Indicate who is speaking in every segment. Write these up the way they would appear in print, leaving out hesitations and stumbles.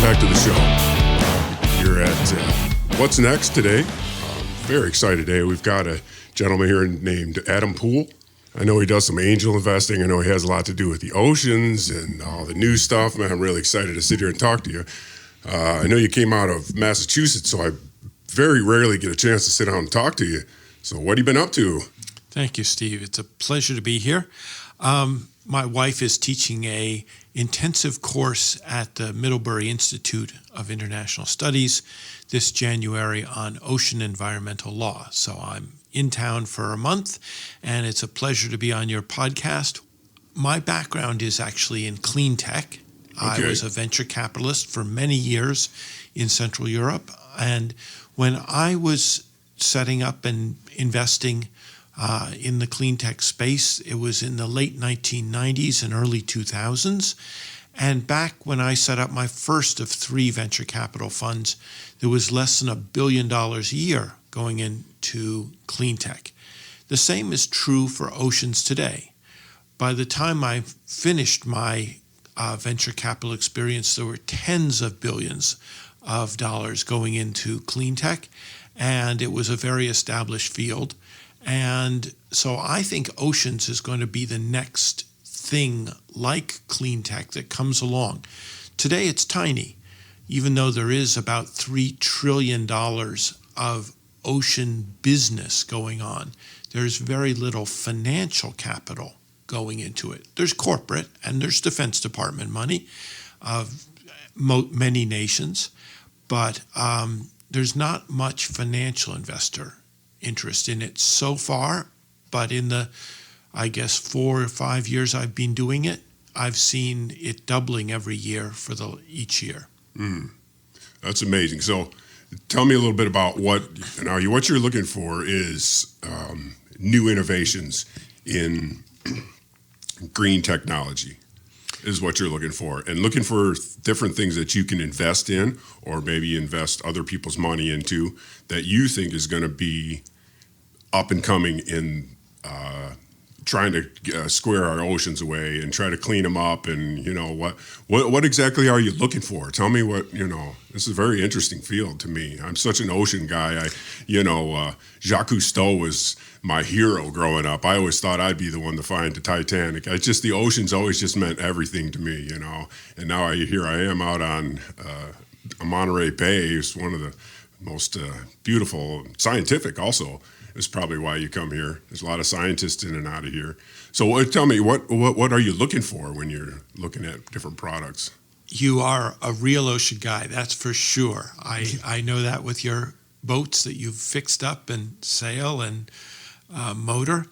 Speaker 1: back to the show. You're at What's Next today. Very excited today. We've got a gentleman here named Adam Poole. I know he does some angel investing. I know he has a lot to do with the oceans and all the new stuff. Man, I'm really excited to sit here and talk to you. I know you came out of Massachusetts, so I very rarely get a chance to sit down and talk to you. So what have you been up to?
Speaker 2: Thank you, Steve. It's a pleasure to be here. My wife is teaching a intensive course at the Middlebury Institute of International Studies this January on ocean environmental law. So I'm in town for a month, and it's a pleasure to be on your podcast. My background is actually in clean tech. Okay. I was a venture capitalist for many years in Central Europe, and when I was setting up and investing in the clean tech space, it was in the late 1990s and early 2000s. And back when I set up my first of 3 venture capital funds, there was less than $1 billion a year going into clean tech. The same is true for oceans today. By the time I finished my venture capital experience, there were tens of billions of dollars going into clean tech, and it was a very established field. And so I think oceans is going to be the next thing like clean tech that comes along. Today it's tiny, even though there is about $3 trillion of ocean business going on. There's very little financial capital going into it. There's corporate and there's Defense Department money of many nations, but there's not much financial investor interest in it so far. But in the, I guess, 4 or 5 years I've been doing it, I've seen it doubling every year for each year.
Speaker 1: That's amazing. So tell me a little bit about what you're looking for is new innovations in green technology is what you're looking for, and looking for different things that you can invest in or maybe invest other people's money into that you think is going to be up and coming in trying to square our oceans away and try to clean them up. And, what exactly are you looking for? Tell me what, this is a very interesting field to me. I'm such an ocean guy. Jacques Cousteau was my hero growing up. I always thought I'd be the one to find the Titanic. The oceans always just meant everything to me, and now here I am out on Monterey Bay. It's one of the most beautiful, scientific also. Is probably why you come here. There's a lot of scientists in and out of here. So tell me, what are you looking for when you're looking at different products?
Speaker 2: You are a real ocean guy, that's for sure. I know that with your boats that you've fixed up and sail and motor.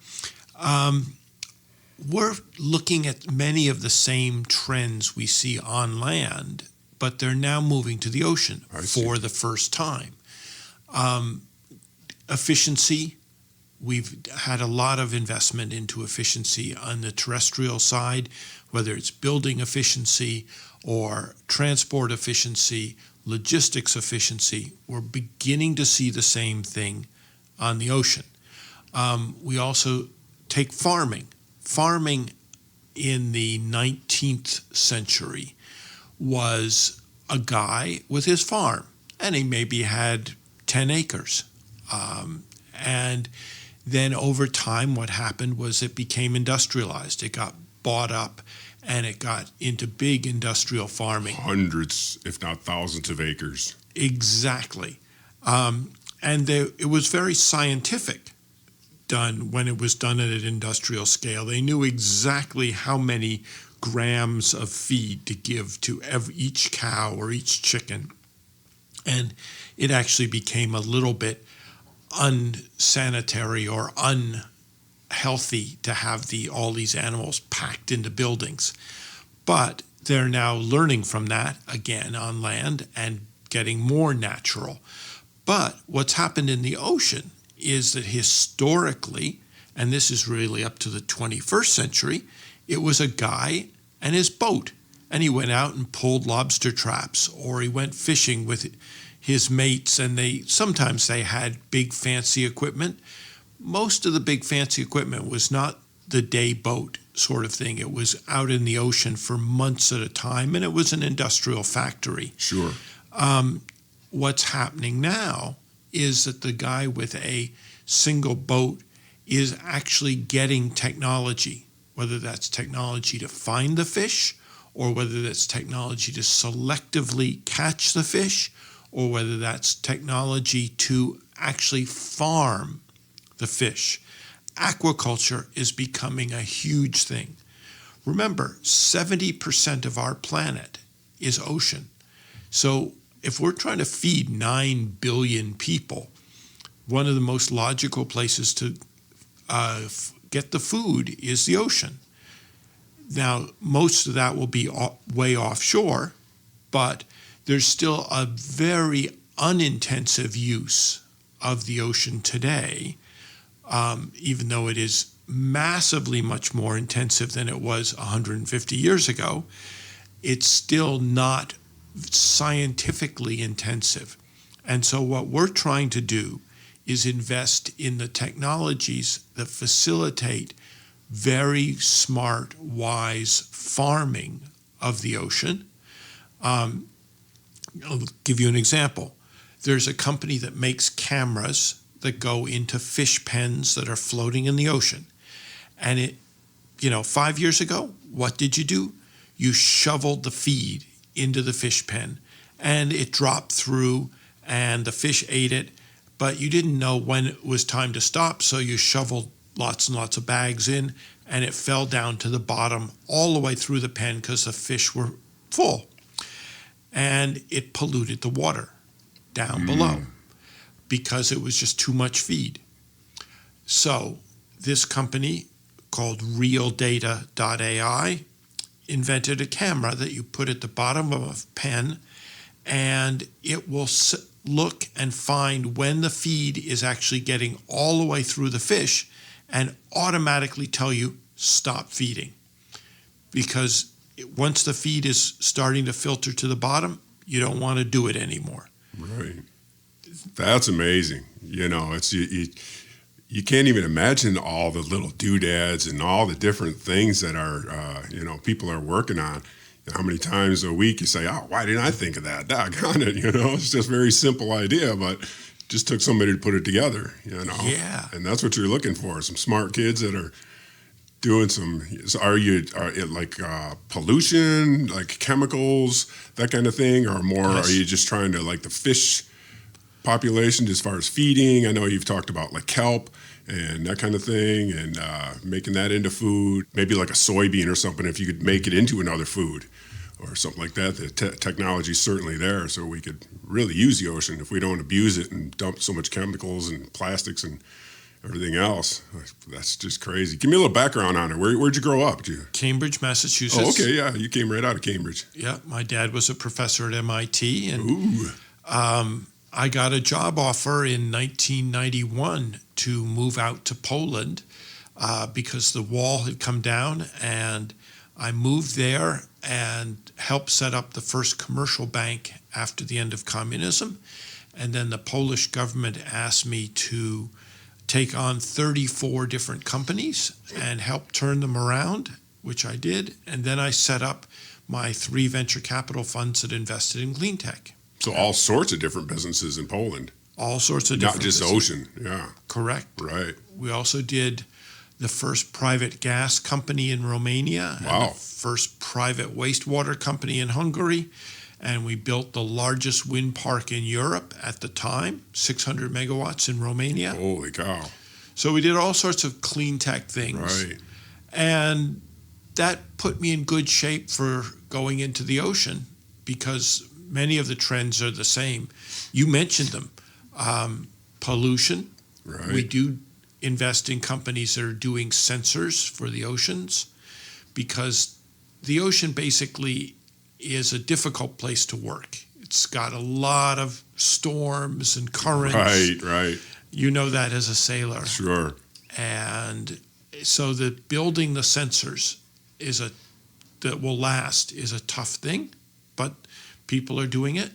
Speaker 2: We're looking at many of the same trends we see on land, but they're now moving to the ocean for the first time. Efficiency, we've had a lot of investment into efficiency on the terrestrial side, whether it's building efficiency or transport efficiency, logistics efficiency. We're beginning to see the same thing on the ocean. We also take farming. Farming in the 19th century was a guy with his farm, and he maybe had 10 acres. And then over time, what happened was it became industrialized. It got bought up, and it got into big industrial farming.
Speaker 1: Hundreds, if not thousands of acres.
Speaker 2: Exactly. It was very scientific done when it was done at an industrial scale. They knew exactly how many grams of feed to give to each cow or each chicken. And it actually became a little bit unsanitary or unhealthy to have all these animals packed into buildings. But they're now learning from that again on land and getting more natural. But what's happened in the ocean is that historically, and this is really up to the 21st century, it was a guy and his boat. And he went out and pulled lobster traps, or he went fishing with his mates, and sometimes they had big fancy equipment. Most of the big fancy equipment was not the day boat sort of thing. It was out in the ocean for months at a time, and it was an industrial factory.
Speaker 1: Sure.
Speaker 2: What's happening now is that the guy with a single boat is actually getting technology, whether that's technology to find the fish, or whether that's technology to selectively catch the fish, or whether that's technology to actually farm the fish. Aquaculture is becoming a huge thing. Remember, 70% of our planet is ocean. So if we're trying to feed 9 billion people, one of the most logical places to get the food is the ocean. Now, most of that will be way offshore, but there's still a very unintensive use of the ocean today, even though it is massively much more intensive than it was 150 years ago. It's still not scientifically intensive. And so what we're trying to do is invest in the technologies that facilitate very smart, wise farming of the ocean. I'll give you an example. There's a company that makes cameras that go into fish pens that are floating in the ocean. And 5 years ago, what did you do? You shoveled the feed into the fish pen, and it dropped through, and the fish ate it, but you didn't know when it was time to stop, so you shoveled lots and lots of bags in, and it fell down to the bottom all the way through the pen because the fish were full. And it polluted the water down below because it was just too much feed. So this company called RealData.ai invented a camera that you put at the bottom of a pen, and it will look and find when the feed is actually getting all the way through the fish and automatically tell you stop feeding. Because once the feed is starting to filter to the bottom, you don't want to do it anymore.
Speaker 1: Right. That's amazing. It's you can't even imagine all the little doodads and all the different things that are people are working on. How many times a week you say, "Oh, why didn't I think of that? Doggone it!" It's just a very simple idea, but just took somebody to put it together.
Speaker 2: Yeah.
Speaker 1: And that's what you're looking for: some smart kids that are doing some. Are it like pollution, like chemicals, that kind of thing, or more?
Speaker 2: Yes.
Speaker 1: Are you just trying to like the fish population as far as feeding? I know you've talked about like kelp and that kind of thing, and making that into food, maybe like a soybean or something, if you could make it into another food or something like that. The technology's certainly there, so we could really use the ocean if we don't abuse it and dump so much chemicals and plastics and everything else. That's just crazy. Give me a little background on it. Where'd you grow up?
Speaker 2: Cambridge, Massachusetts.
Speaker 1: Oh, okay, yeah, you came right out of Cambridge.
Speaker 2: Yeah, my dad was a professor at MIT, and
Speaker 1: Ooh.
Speaker 2: I got a job offer in 1991 to move out to Poland because the wall had come down, and I moved there and helped set up the first commercial bank after the end of communism. And then the Polish government asked me to take on 34 different companies and help turn them around, which I did. And then I set up my 3 venture capital funds that invested in clean tech.
Speaker 1: So all sorts of different businesses in Poland.
Speaker 2: All sorts of different
Speaker 1: Not just
Speaker 2: businesses.
Speaker 1: ocean, yeah.
Speaker 2: Correct.
Speaker 1: Right.
Speaker 2: We also did the first private gas company in Romania.
Speaker 1: Wow.
Speaker 2: And the first private wastewater company in Hungary. And we built the largest wind park in Europe at the time, 600 megawatts in Romania.
Speaker 1: Holy cow.
Speaker 2: So we did all sorts of clean tech things.
Speaker 1: Right.
Speaker 2: And that put me in good shape for going into the ocean because many of the trends are the same. You mentioned them. Pollution.
Speaker 1: Right.
Speaker 2: We do invest in companies that are doing sensors for the oceans because the ocean basically is a difficult place to work. It's got a lot of storms and currents.
Speaker 1: Right.
Speaker 2: You know that as a sailor.
Speaker 1: Sure.
Speaker 2: And so building the sensors that will last is a tough thing, but people are doing it.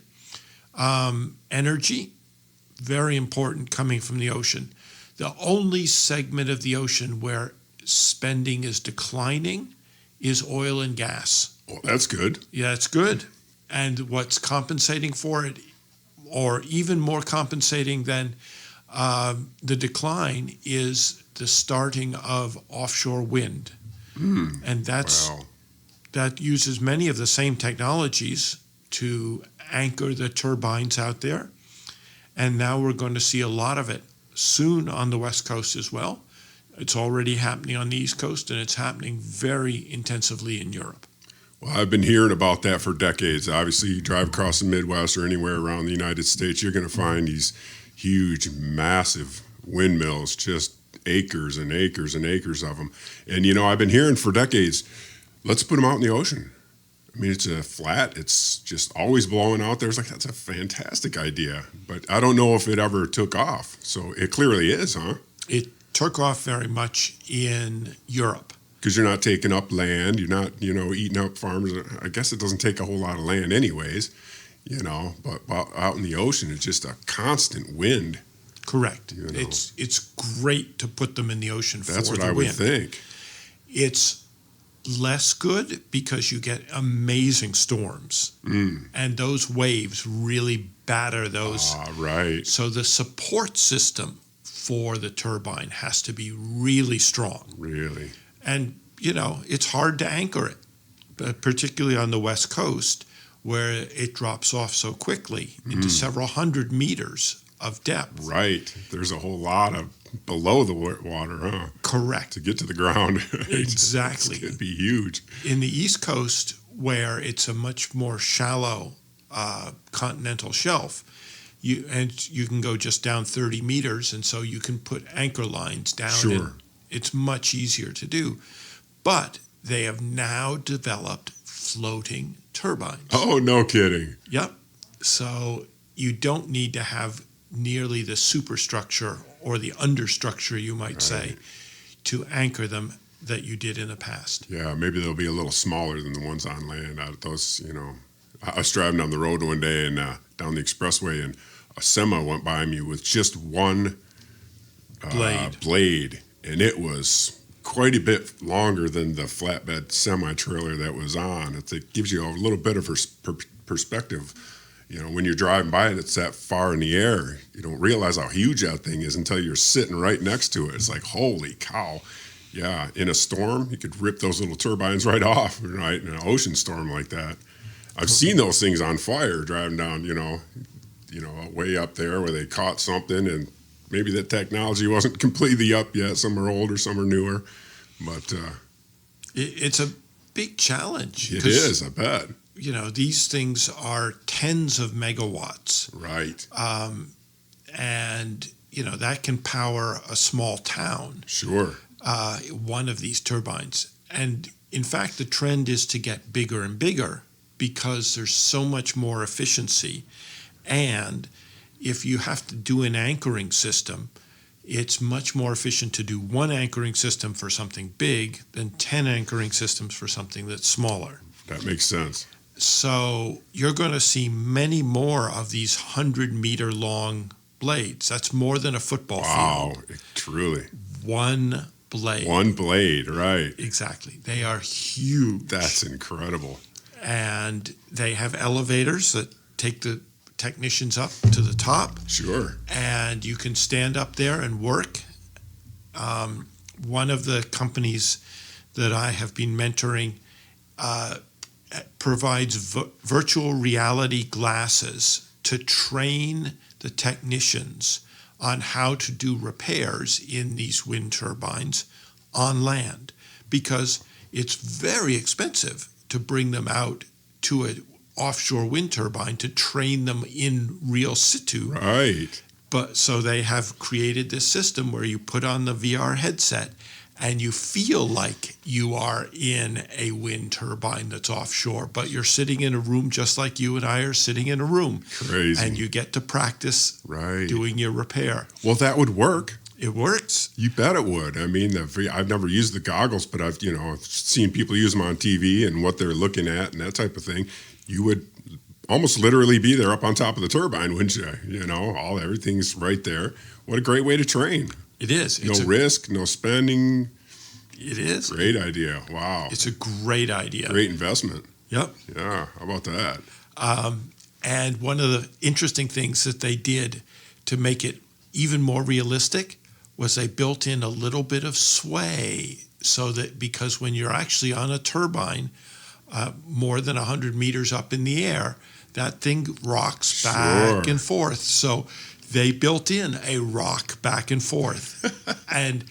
Speaker 2: Energy, very important coming from the ocean. The only segment of the ocean where spending is declining is oil and gas.
Speaker 1: Well, that's good.
Speaker 2: Yeah, it's good. And what's compensating for it, or even more compensating than the decline, is the starting of offshore wind. And
Speaker 1: Wow.
Speaker 2: that uses many of the same technologies to anchor the turbines out there. And now we're going to see a lot of it soon on the West Coast as well. It's already happening on the East Coast, and it's happening very intensively in Europe.
Speaker 1: Well, I've been hearing about that for decades. Obviously, you drive across the Midwest or anywhere around the United States, you're going to find these huge, massive windmills, just acres and acres and acres of them. And, I've been hearing for decades, let's put them out in the ocean. I mean, it's a flat. It's just always blowing out there. It's like, that's a fantastic idea. But I don't know if it ever took off. So it clearly is, huh?
Speaker 2: It took off very much in Europe.
Speaker 1: Because you're not taking up land. You're not, eating up farmers. I guess it doesn't take a whole lot of land anyways, But out in the ocean, it's just a constant wind.
Speaker 2: Correct. It's great to put them in the ocean for the wind.
Speaker 1: That's what I would think.
Speaker 2: It's less good because you get amazing storms, and those waves really batter those.
Speaker 1: Right.
Speaker 2: So the support system for the turbine has to be really strong.
Speaker 1: Really.
Speaker 2: And, it's hard to anchor it, but particularly on the West Coast, where it drops off so quickly into several hundred meters of depth.
Speaker 1: Right. There's a whole lot of below the water, huh?
Speaker 2: Correct.
Speaker 1: To get to the ground.
Speaker 2: Exactly.
Speaker 1: It could be huge.
Speaker 2: In the East Coast, where it's a much more shallow continental shelf, you can go just down 30 meters, and so you can put anchor lines down.
Speaker 1: Sure.
Speaker 2: And it's much easier to do. But they have now developed floating turbines.
Speaker 1: Oh, no kidding.
Speaker 2: Yep. So you don't need to have nearly the superstructure or the understructure, you might say, to anchor them that you did in the past.
Speaker 1: Yeah, maybe they'll be a little smaller than the ones on land. Those, I was driving down the road one day and down the expressway, and a semi went by me with just one blade, and it was quite a bit longer than the flatbed semi-trailer that was on. It gives you a little bit of perspective. When you're driving by it, it's that far in the air. You don't realize how huge that thing is until you're sitting right next to it. It's like, holy cow. Yeah, in a storm, you could rip those little turbines right off, right, in an ocean storm like that. I've seen those things on fire driving down, way up there where they caught something, and maybe that technology wasn't completely up yet. Some are older, some are newer. But
Speaker 2: it's a big challenge.
Speaker 1: It is, I bet.
Speaker 2: These things are tens of megawatts.
Speaker 1: Right.
Speaker 2: And, that can power a small town.
Speaker 1: Sure.
Speaker 2: One of these turbines. And in fact, the trend is to get bigger and bigger because there's so much more efficiency. And if you have to do an anchoring system, it's much more efficient to do one anchoring system for something big than 10 anchoring systems for something that's smaller.
Speaker 1: That makes sense.
Speaker 2: So you're going to see many more of these 100-meter long blades. That's more than a football field.
Speaker 1: Wow, truly.
Speaker 2: One blade.
Speaker 1: One blade, right.
Speaker 2: Exactly. They are huge.
Speaker 1: That's incredible.
Speaker 2: And they have elevators that take the technicians up to the top.
Speaker 1: Sure.
Speaker 2: And you can stand up there and work. One of the companies that I have been mentoring provides virtual reality glasses to train the technicians on how to do repairs in these wind turbines on land, because it's very expensive to bring them out to an offshore wind turbine to train them in real situ.
Speaker 1: Right.
Speaker 2: But so they have created this system where you put on the VR headset and you feel like you are in a wind turbine that's offshore, but you're sitting in a room just like you and I are sitting in a room.
Speaker 1: Crazy.
Speaker 2: And you get to practice doing your repair.
Speaker 1: Well, that would work.
Speaker 2: It works.
Speaker 1: You bet it would. I mean, I've never used the goggles, but I've seen people use them on TV and what they're looking at and that type of thing. You would almost literally be there up on top of the turbine, wouldn't you? Everything's right there. What a great way to train.
Speaker 2: It is.
Speaker 1: No risk, no spending,
Speaker 2: It is.
Speaker 1: Great idea. Wow.
Speaker 2: It's a great idea.
Speaker 1: Great investment.
Speaker 2: Yep.
Speaker 1: Yeah. How about that?
Speaker 2: And one of the interesting things that they did to make it even more realistic was they built in a little bit of sway, so that because when you're actually on a turbine more than 100 meters up in the air, that thing rocks back and forth. So they built in a rock back and forth. And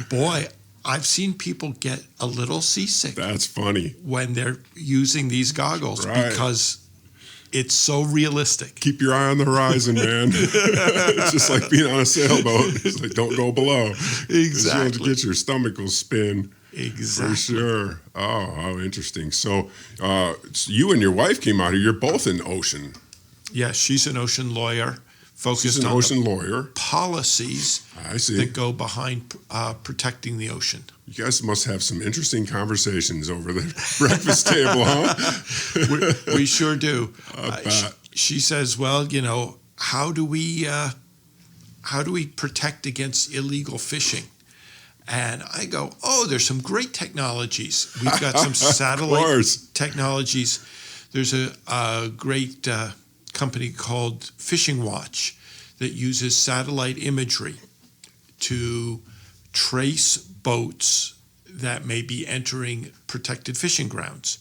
Speaker 2: boy, I've seen people get a little seasick.
Speaker 1: That's funny.
Speaker 2: When they're using these goggles, because it's so realistic.
Speaker 1: Keep your eye on the horizon, man. It's just like being on a sailboat. It's like, don't go below.
Speaker 2: Exactly.
Speaker 1: You get your stomach will spin.
Speaker 2: Exactly.
Speaker 1: For sure. Oh, how interesting. So you and your wife came out here. You're both in ocean.
Speaker 2: Yes, she's an ocean lawyer, focused on
Speaker 1: ocean lawyer.
Speaker 2: Policies
Speaker 1: I see.
Speaker 2: that go behind protecting the ocean.
Speaker 1: You guys must have some interesting conversations over the breakfast table, huh?
Speaker 2: We sure do.
Speaker 1: I bet.
Speaker 2: She says, well, how do we protect against illegal fishing? And I go, there's some great technologies. We've got some satellite technologies. There's a great company called Fishing Watch that uses satellite imagery to trace boats that may be entering protected fishing grounds.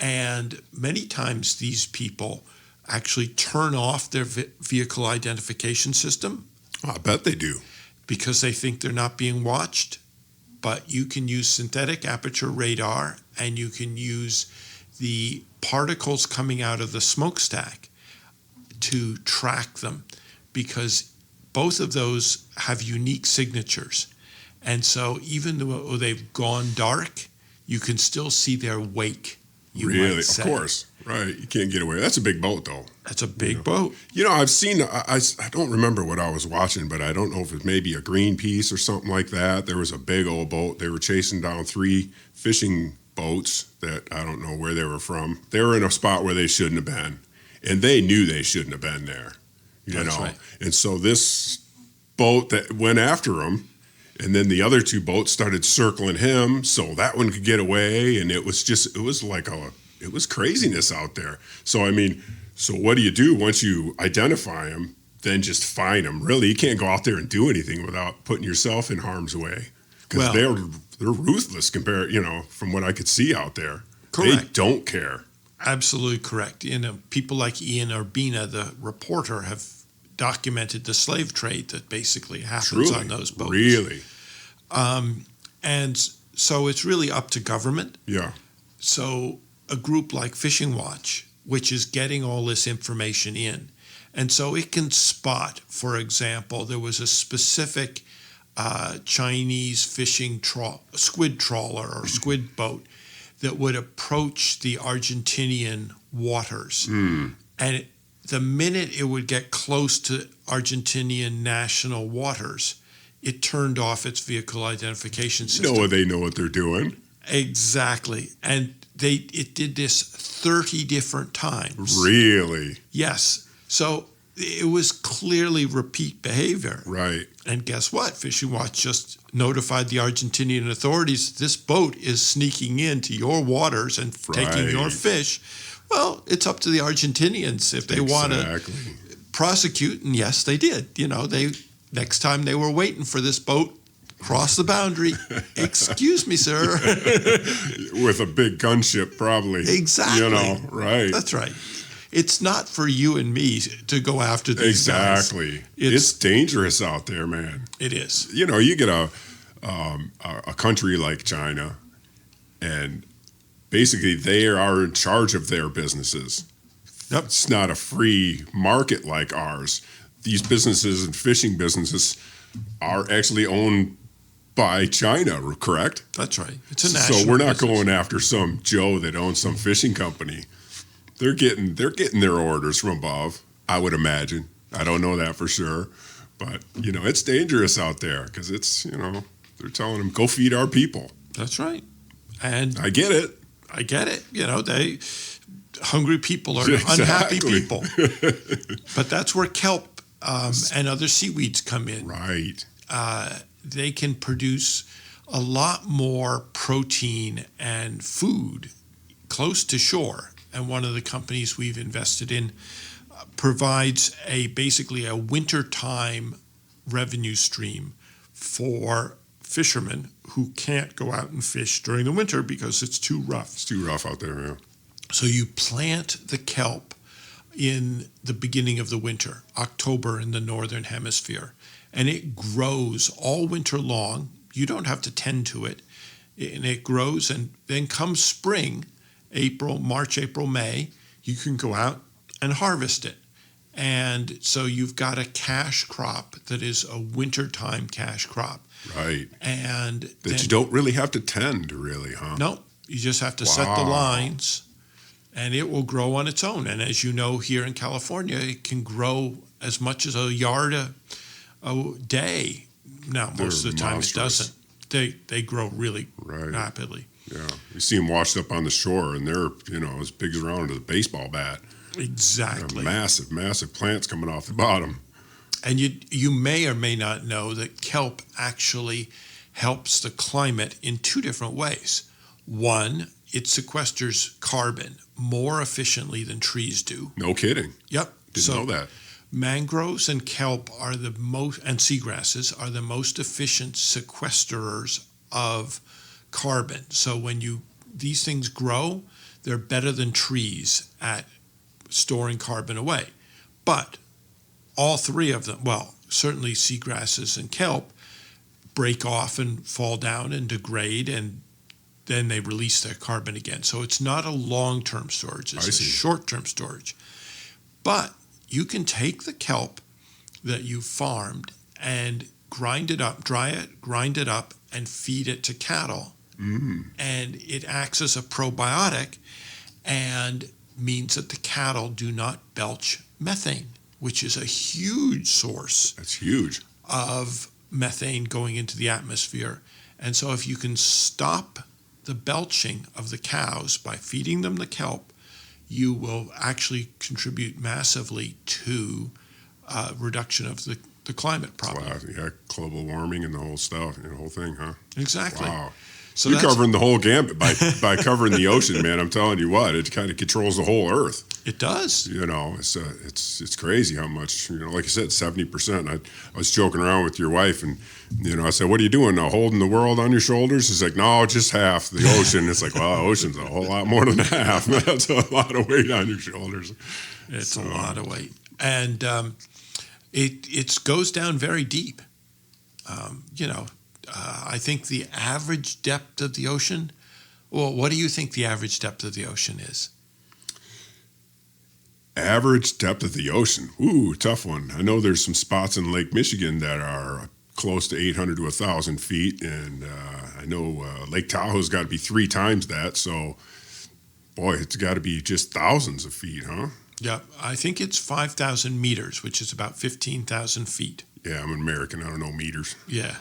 Speaker 2: And many times these people actually turn off their vehicle identification system.
Speaker 1: I bet they do.
Speaker 2: Because they think they're not being watched. But you can use synthetic aperture radar, and you can use the particles coming out of the smokestack to track them, because both of those have unique signatures. And so even though they've gone dark, you can still see their wake, you might say.
Speaker 1: Of course. Right. You can't get away. That's a big boat, though.
Speaker 2: That's a big boat.
Speaker 1: I've seen, I don't remember what I was watching, but I don't know if it's maybe a Greenpeace or something like that. There was a big old boat. They were chasing down 3 fishing boats that I don't know where they were from. They were in a spot where they shouldn't have been. And they knew they shouldn't have been there.
Speaker 2: That's right.
Speaker 1: And so this boat that went after them, and then the other 2 boats started circling him so that one could get away. And it was craziness out there. So, so what do you do once you identify them? Then just find them. Really, you can't go out there and do anything without putting yourself in harm's way. Because they're ruthless compared, from what I could see out there.
Speaker 2: Correct.
Speaker 1: They don't care.
Speaker 2: Absolutely correct. People like Ian Urbina, the reporter, have documented the slave trade that basically happens on those boats.
Speaker 1: Really?
Speaker 2: And so it's really up to government.
Speaker 1: Yeah.
Speaker 2: So a group like Fishing Watch, which is getting all this information in, and so it can spot, for example, there was a specific Chinese fishing squid trawler or squid boat that would approach the Argentinian waters. And the minute it would get close to Argentinian national waters, it turned off its vehicle identification system.
Speaker 1: They know what they're doing.
Speaker 2: Exactly. And it did this 30 different times.
Speaker 1: Really?
Speaker 2: Yes. So it was clearly repeat behavior.
Speaker 1: Right.
Speaker 2: And guess what? Fishing Watch just notified the Argentinian authorities, this boat is sneaking into your waters and taking your fish. Well, it's up to the Argentinians if they want to prosecute. And yes, they did. Next time they were waiting for this boat, cross the boundary. Excuse me, sir.
Speaker 1: With a big gunship, probably.
Speaker 2: Exactly.
Speaker 1: Right.
Speaker 2: That's right. It's not for you and me to go after these guys.
Speaker 1: Exactly. It's dangerous out there, man.
Speaker 2: It is.
Speaker 1: You get a country like China, and basically they are in charge of their businesses.
Speaker 2: Yep.
Speaker 1: It's not a free market like ours. These businesses and fishing businesses are actually owned by China, correct?
Speaker 2: That's right. It's a national
Speaker 1: So we're not
Speaker 2: business.
Speaker 1: going after some Joe that owns some fishing company. They're getting their orders from above, I would imagine. I don't know that for sure. But, it's dangerous out there because it's, they're telling them, go feed our people.
Speaker 2: That's right. And
Speaker 1: I get it.
Speaker 2: Hungry people are unhappy people. But that's where kelp and other seaweeds come in.
Speaker 1: Right.
Speaker 2: They can produce a lot more protein and food close to shore. And one of the companies we've invested in provides basically a wintertime revenue stream for fishermen who can't go out and fish during the winter because it's too rough.
Speaker 1: It's too rough out there, yeah.
Speaker 2: So you plant the kelp in the beginning of the winter, October in the northern hemisphere, and it grows all winter long. You don't have to tend to it, and it grows, and then comes spring, March, April, May, you can go out and harvest it. And so you've got a cash crop that is a wintertime cash crop.
Speaker 1: Right.
Speaker 2: And
Speaker 1: that you don't really have to tend, really, huh?
Speaker 2: No, you just have to set the lines, and it will grow on its own. And as you know, here in California, it can grow as much as a yard a day. Now, most of the time it doesn't. They grow really rapidly.
Speaker 1: Yeah, you see them washed up on the shore, and they're as big around as a baseball bat.
Speaker 2: Exactly.
Speaker 1: Massive, massive plants coming off the bottom.
Speaker 2: And you may or may not know that kelp actually helps the climate in two different ways. One, it sequesters carbon more efficiently than trees do.
Speaker 1: No kidding.
Speaker 2: Yep.
Speaker 1: Didn't know that.
Speaker 2: Mangroves and kelp are the most, and seagrasses are the most efficient sequesterers of carbon. So when these things grow, they're better than trees at storing carbon away. But all three of them, well, certainly seagrasses and kelp, break off and fall down and degrade, and then they release their carbon again. So it's not a long-term storage, it's a short-term storage. But you can take the kelp that you farmed and grind it up, dry it, grind it up, and feed it to cattle. And it acts as a probiotic and means that the cattle do not belch methane, which is a huge source.
Speaker 1: That's huge.
Speaker 2: Of methane going into the atmosphere. And so if you can stop the belching of the cows by feeding them the kelp, you will actually contribute massively to reduction of the climate problem.
Speaker 1: Wow, yeah, global warming and the whole stuff, the whole thing, huh?
Speaker 2: Exactly.
Speaker 1: Wow.
Speaker 2: So
Speaker 1: you're covering the whole gambit by covering the ocean, man. I'm telling you what, it kind of controls the whole Earth.
Speaker 2: It does.
Speaker 1: It's crazy how much, like I said, 70%. I was joking around with your wife, and I said, "What are you doing now? Holding the world on your shoulders?" She's like, "No, just half the ocean." It's like, well, the ocean's a whole lot more than half. That's a lot of weight on your shoulders.
Speaker 2: It's a lot of weight, and it goes down very deep. I think the average depth of the ocean. Well, what do you think the average depth of the ocean is?
Speaker 1: Average depth of the ocean. Ooh, tough one. I know there's some spots in Lake Michigan that are close to 800 to 1,000 feet, and I know Lake Tahoe's got to be 3 times that. So, boy, it's got to be just thousands of feet, huh?
Speaker 2: Yeah, I think it's 5,000 meters, which is about 15,000 feet.
Speaker 1: Yeah, I'm an American. I don't know meters.
Speaker 2: Yeah.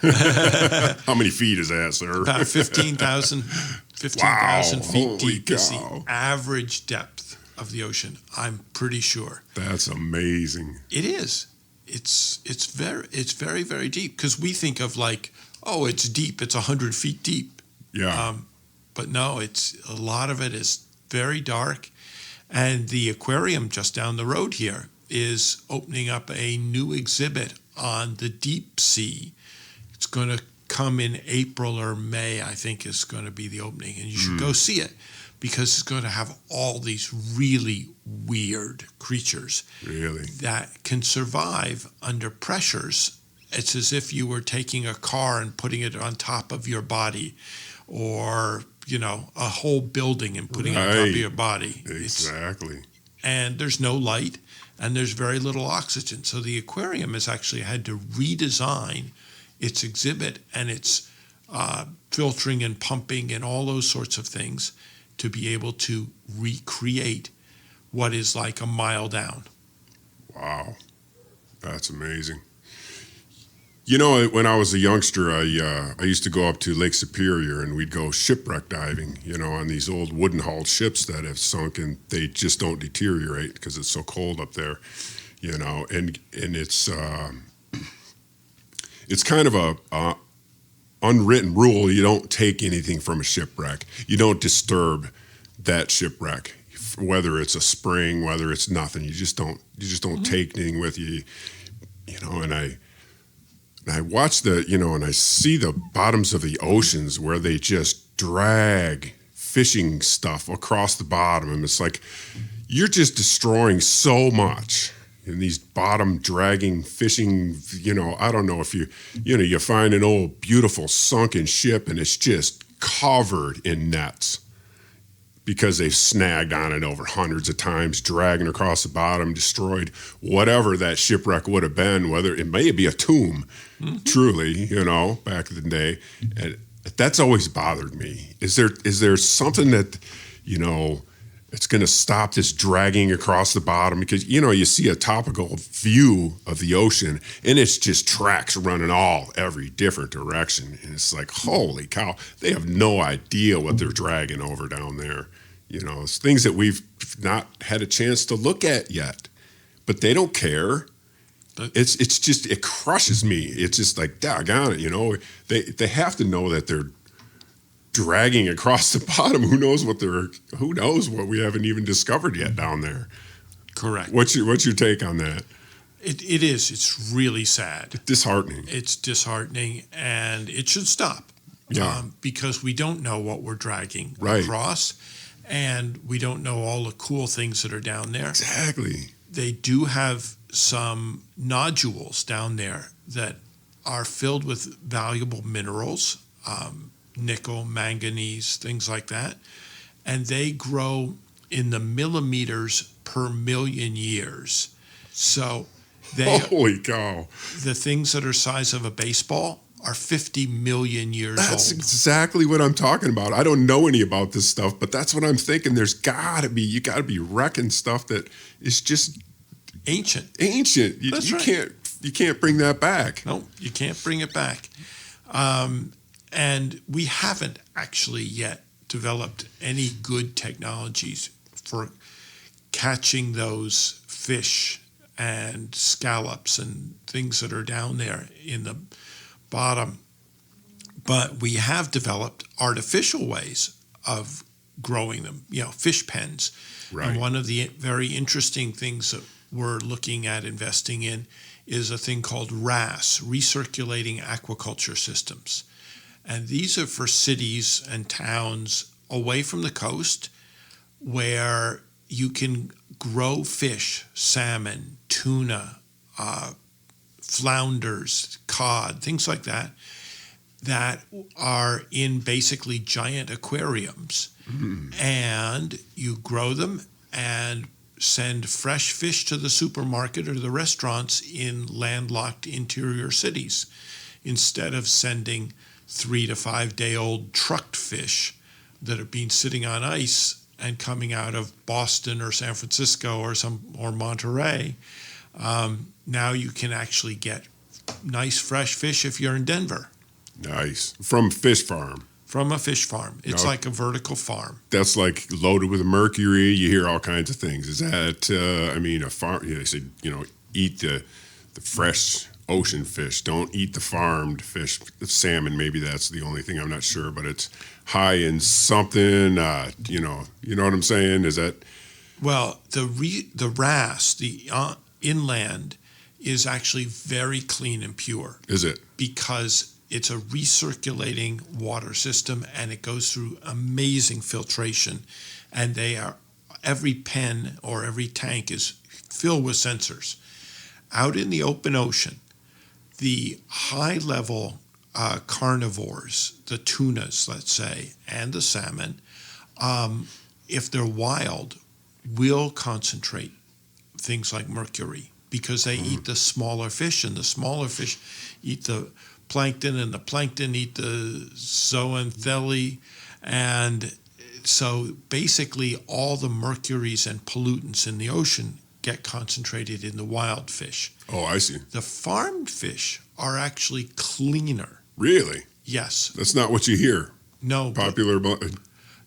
Speaker 1: How many feet is that, sir?
Speaker 2: About 15,000
Speaker 1: wow,
Speaker 2: feet deep
Speaker 1: cow.
Speaker 2: is the average depth of the ocean. I'm pretty sure.
Speaker 1: That's amazing.
Speaker 2: It is. It's very, very deep, because we think of it's deep. It's 100 feet deep.
Speaker 1: Yeah.
Speaker 2: But no, a lot of it is very dark. And the aquarium just down the road here is opening up a new exhibit on the deep sea. It's going to come in April or May, I think, is going to be the opening. And you should go see it, because it's going to have all these really weird creatures that can survive under pressures. It's as if you were taking a car and putting it on top of your body, or a whole building and putting it on top of your body.
Speaker 1: Exactly.
Speaker 2: And there's no light, and there's very little oxygen. So the aquarium has actually had to redesign its exhibit and its filtering and pumping and all those sorts of things to be able to recreate what is like a mile down.
Speaker 1: Wow. That's amazing. When I was a youngster, I used to go up to Lake Superior, and we'd go shipwreck diving, on these old wooden hulled ships that have sunk, and they just don't deteriorate because it's so cold up there, and it's kind of unwritten rule, you don't take anything from a shipwreck. You don't disturb that shipwreck, whether it's a spring, whether it's nothing. You just don't take anything with you. And I watch and I see the bottoms of the oceans where they just drag fishing stuff across the bottom, and it's like you're just destroying so much in these bottom dragging fishing. I don't know if you find an old beautiful sunken ship and it's just covered in nets because they've snagged on it over hundreds of times, dragging across the bottom, destroyed whatever that shipwreck would have been, whether it may be a tomb, truly, back in the day. And that's always bothered me. Is there something that, it's going to stop this dragging across the bottom? Because, you see a topical view of the ocean and it's just tracks running every different direction. And it's like, holy cow, they have no idea what they're dragging over down there. It's things that we've not had a chance to look at yet, but they don't care. It's just, it crushes me. It's just like, doggone it, they have to know that they're dragging across the bottom. Who knows what we haven't even discovered yet down there.
Speaker 2: Correct.
Speaker 1: What's your take on that?
Speaker 2: It is. It's really sad.
Speaker 1: Disheartening.
Speaker 2: It's disheartening, and it should stop.
Speaker 1: Yeah.
Speaker 2: Because we don't know what we're dragging across, and we don't know all the cool things that are down there.
Speaker 1: Exactly.
Speaker 2: They do have some nodules down there that are filled with valuable minerals, nickel, manganese, things like that. And they grow in the millimeters per million years. So
Speaker 1: holy cow.
Speaker 2: The things that are size of a baseball are 50 million years old.
Speaker 1: That's exactly what I'm talking about. I don't know any about this stuff, but that's what I'm thinking. You got to be wrecking stuff that is just
Speaker 2: ancient.
Speaker 1: You can't bring that back.
Speaker 2: No, you can't bring it back. And we haven't actually yet developed any good technologies for catching those fish and scallops and things that are down there in the bottom. But we have developed artificial ways of growing them, fish pens.
Speaker 1: Right.
Speaker 2: And one of the very interesting things that we're looking at investing in is a thing called RAS, recirculating aquaculture systems. And these are for cities and towns away from the coast where you can grow fish, salmon, tuna, flounders, cod, things like that are in basically giant aquariums. And you grow them and send fresh fish to the supermarket or the restaurants in landlocked interior cities instead of sending 3 to 5 day old trucked fish that have been sitting on ice and coming out of Boston or San Francisco or Monterey. Now you can actually get nice fresh fish if you're in Denver.
Speaker 1: Nice. From fish farm.
Speaker 2: From a fish farm. It's like a vertical farm.
Speaker 1: That's like loaded with mercury. You hear all kinds of things. Is that, a farm, they said, eat the fresh ocean fish. Don't eat the farmed fish. Salmon, maybe that's the only thing. I'm not sure, but it's high in something, you know what I'm saying? Is that?
Speaker 2: Well, the RAS, the inland, is actually very clean and pure.
Speaker 1: Is it?
Speaker 2: Because it's a recirculating water system and it goes through amazing filtration. And every pen or every tank is filled with sensors. Out in the open ocean, the high-level carnivores, the tunas, let's say, and the salmon, if they're wild, will concentrate things like mercury because they eat the smaller fish, and the smaller fish eat the plankton, and the plankton eat the zooxanthellae. And so basically all the mercuries and pollutants in the ocean get concentrated in the wild fish.
Speaker 1: Oh, I see.
Speaker 2: The farmed fish are actually cleaner.
Speaker 1: Really?
Speaker 2: Yes.
Speaker 1: That's not what you hear.
Speaker 2: No.
Speaker 1: Popular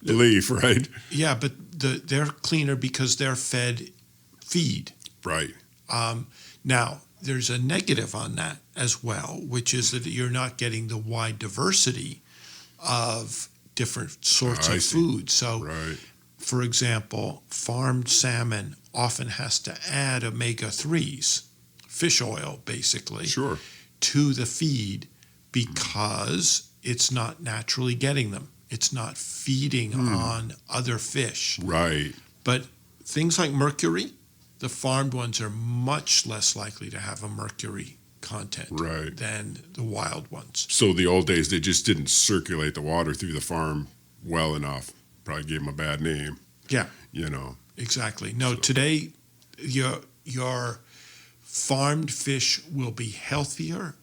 Speaker 1: belief, right?
Speaker 2: Yeah, but they're cleaner because they're fed feed.
Speaker 1: Right.
Speaker 2: Now, there's a negative on that as well, which is that you're not getting the wide diversity of different sorts
Speaker 1: I
Speaker 2: of
Speaker 1: see.
Speaker 2: food. So,
Speaker 1: Right.
Speaker 2: for example, farmed salmon often has to add omega-3s, fish oil basically,
Speaker 1: Sure.
Speaker 2: to the feed because it's not naturally getting them. It's not feeding on other fish.
Speaker 1: Right.
Speaker 2: But things like mercury, the farmed ones are much less likely to have a mercury content
Speaker 1: Right.
Speaker 2: than the wild ones.
Speaker 1: So the old days, they just didn't circulate the water through the farm well enough. Probably gave them a bad name.
Speaker 2: Yeah.
Speaker 1: You know.
Speaker 2: Exactly. No, today your farmed fish will be healthier,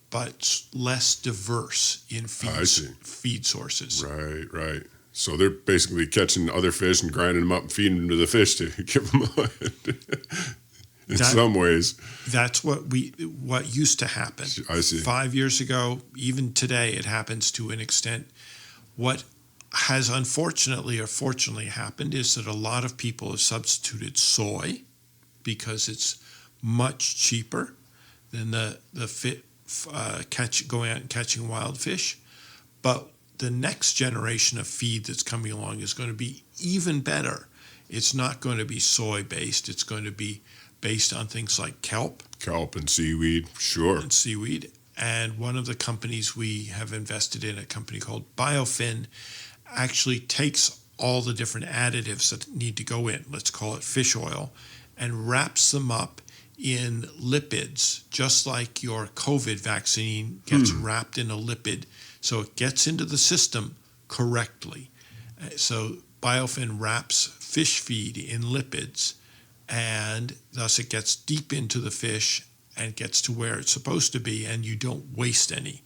Speaker 2: but less diverse in
Speaker 1: I see.
Speaker 2: feed sources.
Speaker 1: Right. Right. So they're basically catching other fish and grinding them up and feeding them to the fish to give them in some ways.
Speaker 2: That's what used to happen.
Speaker 1: I see.
Speaker 2: 5 years ago, even today, it happens to an extent. What has unfortunately or fortunately happened is that a lot of people have substituted soy because it's much cheaper than going out and catching wild fish. But the next generation of feed that's coming along is going to be even better. It's not going to be soy based. It's going to be based on things like kelp
Speaker 1: And seaweed. Sure.
Speaker 2: and seaweed. And one of the companies we have invested in, a company called Biofin, actually takes all the different additives that need to go in, let's call it fish oil, and wraps them up in lipids, just like your COVID vaccine gets wrapped in a lipid, so it gets into the system correctly. So Biofin wraps fish feed in lipids, and thus it gets deep into the fish and gets to where it's supposed to be, and you don't waste any.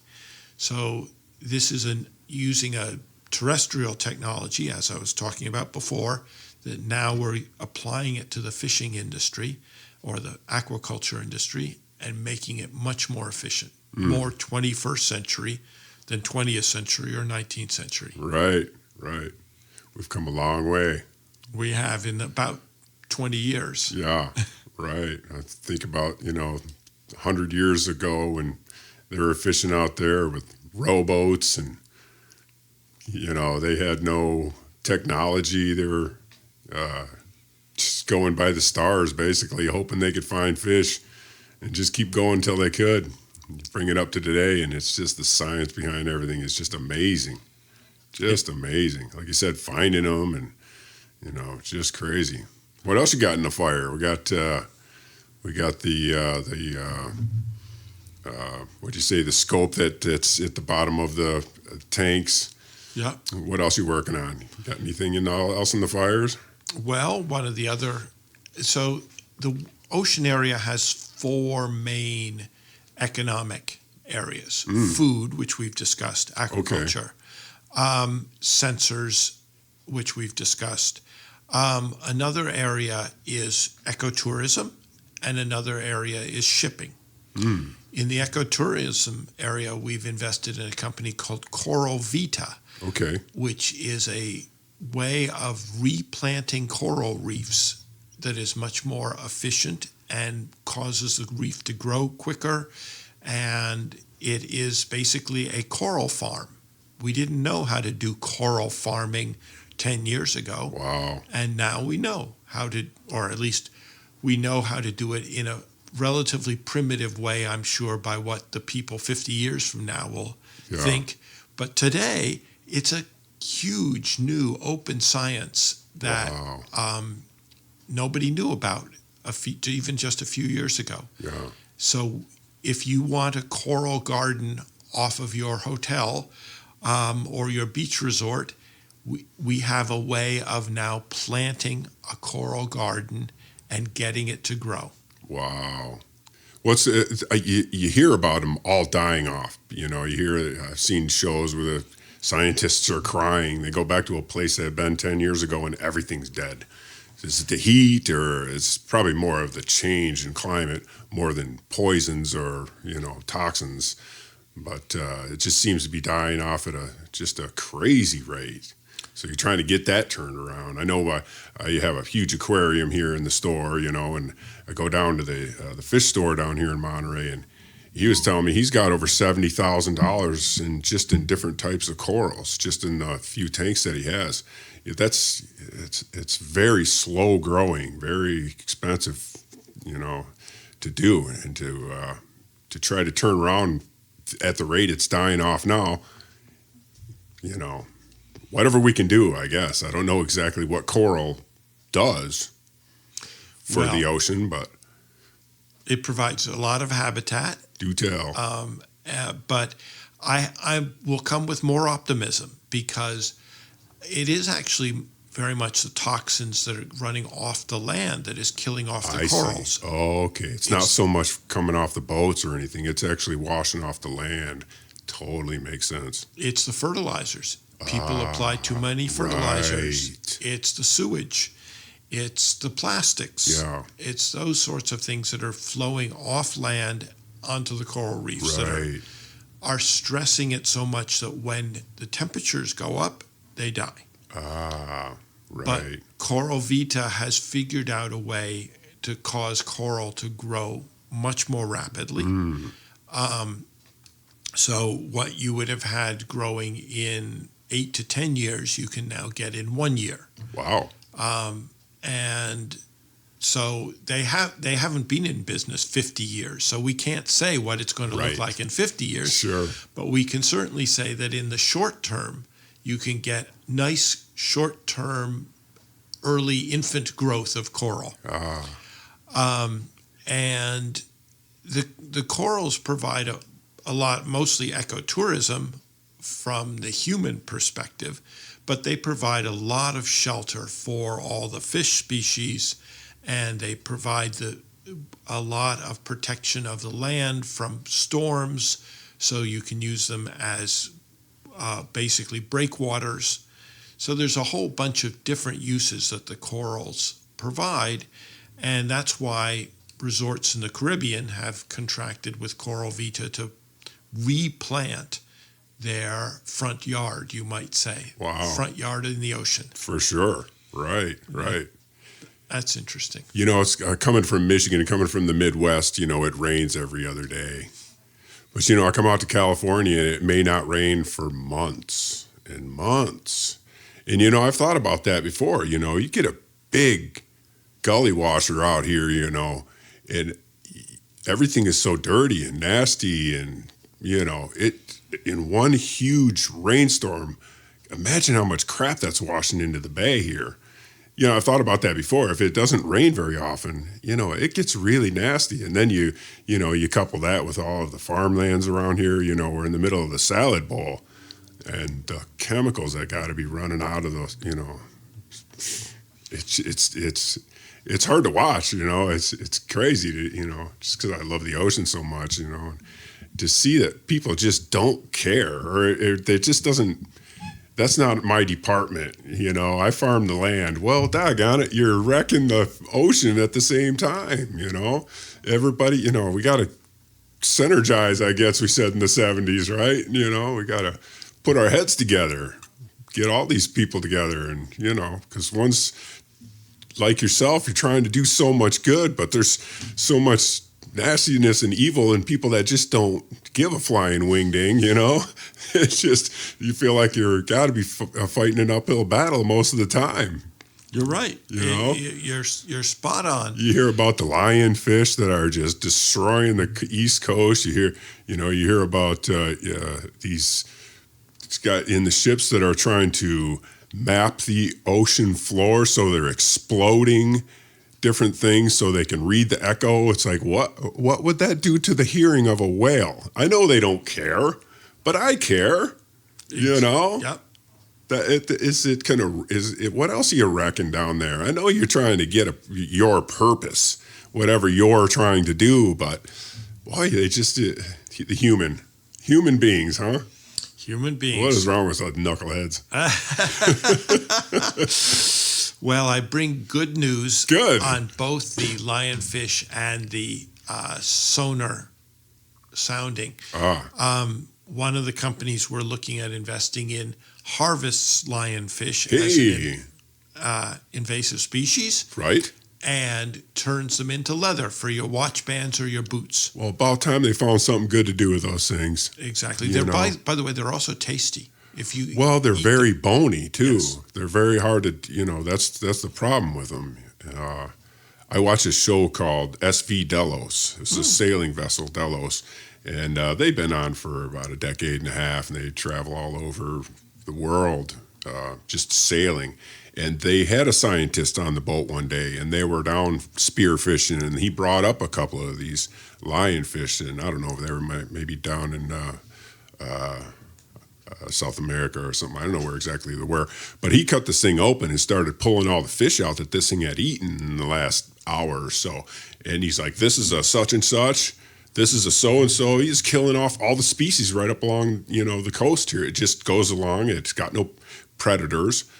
Speaker 2: So this is using a terrestrial technology, as I was talking about before, that now we're applying it to the fishing industry or the aquaculture industry and making it much more efficient, more 21st century than 20th century or 19th century.
Speaker 1: Right. Right. We've come a long way.
Speaker 2: We have in about 20 years.
Speaker 1: Yeah. Right. I think about, 100 years ago when they were fishing out there with rowboats and they had no technology. They were just going by the stars, basically, hoping they could find fish and just keep going until they could. Bring it up to today, and it's just the science behind everything is just amazing. Just amazing. Like you said, finding them and, it's just crazy. What else you got in the fire? We got the what'd you say, the scope that's at the bottom of the tanks.
Speaker 2: Yeah.
Speaker 1: What else you working on? Got anything else in the fires?
Speaker 2: Well, so the ocean area has 4 main economic areas. Food, which we've discussed, aquaculture, sensors, which we've discussed. Another area is ecotourism, and another area is shipping. In the ecotourism area, we've invested in a company called Coral Vita, which is a way of replanting coral reefs that is much more efficient and causes the reef to grow quicker. And it is basically a coral farm. We didn't know how to do coral farming 10 years ago.
Speaker 1: Wow.
Speaker 2: And now we know how to, or at least we know how to do it in a relatively primitive way, I'm sure, by what the people 50 years from now will think. But today, it's a huge new open science that nobody knew about even just a few years ago.
Speaker 1: Yeah.
Speaker 2: So if you want a coral garden off of your hotel or your beach resort, we have a way of now planting a coral garden and getting it to grow.
Speaker 1: Wow. You hear about them all dying off. I've seen shows where the scientists are crying. They go back to a place they had been 10 years ago and everything's dead. Is it the heat, or it's probably more of the change in climate more than poisons or, toxins. But it just seems to be dying off at just a crazy rate. So you're trying to get that turned around. I know you have a huge aquarium here in the store, and I go down to the fish store down here in Monterey, and he was telling me he's got over $70,000 in different types of corals, just in the few tanks that he has. It's very slow growing, very expensive, to do, and to try to turn around at the rate it's dying off now. Whatever we can do, I guess. I don't know exactly what coral does for the ocean, but
Speaker 2: it provides a lot of habitat.
Speaker 1: Do tell.
Speaker 2: But I will come with more optimism, because it is actually very much the toxins that are running off the land that is killing off the corals.
Speaker 1: See. Oh, okay. It's not so much coming off the boats or anything. It's actually washing off the land. Totally makes sense.
Speaker 2: It's the fertilizers. People apply too many fertilizers.
Speaker 1: Right.
Speaker 2: It's the sewage. It's the plastics.
Speaker 1: Yeah.
Speaker 2: It's those sorts of things that are flowing off land onto the coral reefs that are stressing it so much that when the temperatures go up, they die.
Speaker 1: Right.
Speaker 2: But Coral Vita has figured out a way to cause coral to grow much more rapidly. So what you would have had growing in 8 to 10 years, you can now get in 1 year.
Speaker 1: Wow.
Speaker 2: And so they haven't been in business 50 years. So we can't say what it's going to look like in 50 years.
Speaker 1: Sure.
Speaker 2: But we can certainly say that in the short term, you can get nice short-term early infant growth of coral. And the corals provide a lot, mostly ecotourism from the human perspective, but they provide a lot of shelter for all the fish species, and they provide a lot of protection of the land from storms, so you can use them as basically breakwaters. So there's a whole bunch of different uses that the corals provide, and that's why resorts in the Caribbean have contracted with Coral Vita to replant their front yard, you might say.
Speaker 1: Wow.
Speaker 2: Front yard in the ocean.
Speaker 1: For sure. Right.
Speaker 2: That's interesting.
Speaker 1: It's coming from Michigan and coming from the Midwest, it rains every other day. But, I come out to California and it may not rain for months and months. And, I've thought about that before. You get a big gully washer out here, and everything is so dirty and nasty, and, it in one huge rainstorm, imagine how much crap that's washing into the bay here. I've thought about that before. If it doesn't rain very often, it gets really nasty. And then you couple that with all of the farmlands around here, we're in the middle of the salad bowl, and the chemicals that got to be running out of those, it's hard to watch, it's crazy to, just because I love the ocean so much, to see that people just don't care, or it just doesn't. That's not my department, I farm the land. Well, doggone it, you're wrecking the ocean at the same time, Everybody, we got to synergize, I guess we said in the 70s, right? We got to put our heads together, get all these people together, and, because once, like yourself, you're trying to do so much good, but there's so much nastiness and evil and people that just don't give a flying wing ding, It's just, you feel like you're got to be fighting an uphill battle most of the time.
Speaker 2: You're right. You're spot on.
Speaker 1: You hear about the lionfish that are just destroying the East Coast. You hear about these in the ships that are trying to map the ocean floor, so they're exploding different things so they can read the echo. It's like, what would that do to the hearing of a whale? I know they don't care, but I care.
Speaker 2: Yep.
Speaker 1: What else are you wrecking down there? I know you're trying to get your purpose, whatever you're trying to do, but boy, they just the human beings, huh?
Speaker 2: Human beings.
Speaker 1: What is wrong with us knuckleheads?
Speaker 2: Well, I bring good news on both the lionfish and the sonar sounding. one of the companies we're looking at investing in harvests lionfish as an invasive species,
Speaker 1: right?
Speaker 2: and turns them into leather for your watch bands or your boots.
Speaker 1: Well, about time they found something good to do with those things.
Speaker 2: Exactly. They're by the way, they're also tasty. If you
Speaker 1: they're very bony too.
Speaker 2: Yes.
Speaker 1: They're very hard to, that's the problem with them. I watch a show called SV Delos. It's a sailing vessel, Delos, and they've been on for about a decade and a half, and they travel all over the world just sailing. And they had a scientist on the boat one day, and they were down spearfishing, and he brought up a couple of these lionfish, and I don't know if they were maybe down in South America or something. I don't know where exactly they were, but he cut this thing open and started pulling all the fish out that this thing had eaten in the last hour or so. And he's like, this is a such and such, this is a so-and-so. He's killing off all the species right up along, the coast here. It just goes along. It's got no predators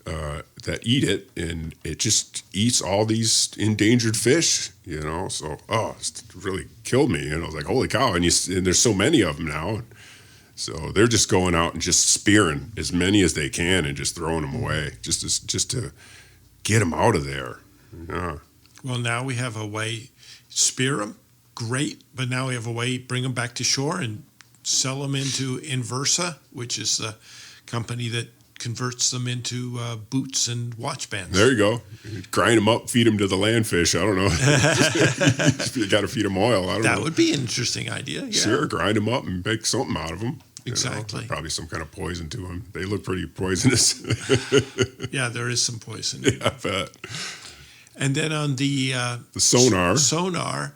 Speaker 1: that eat it, and it just eats all these endangered fish, So, it really killed me. I was like, holy cow. And there's so many of them now. So they're just going out and just spearing as many as they can and just throwing them away, just to get them out of there. Yeah.
Speaker 2: Well, now we have a way, spear them, great, but now we have a way, bring them back to shore and sell them into Inversa, which is the company that converts them into boots and watch bands.
Speaker 1: There you go. Grind them up, feed them to the landfish. I don't know. You got to feed them oil. I don't know.
Speaker 2: That would be an interesting idea. Yeah.
Speaker 1: Sure, grind them up and make something out of them.
Speaker 2: Exactly.
Speaker 1: Probably some kind of poison to them. They look pretty poisonous.
Speaker 2: Yeah, there is some poison.
Speaker 1: Yeah, I bet.
Speaker 2: And then on the
Speaker 1: sonar,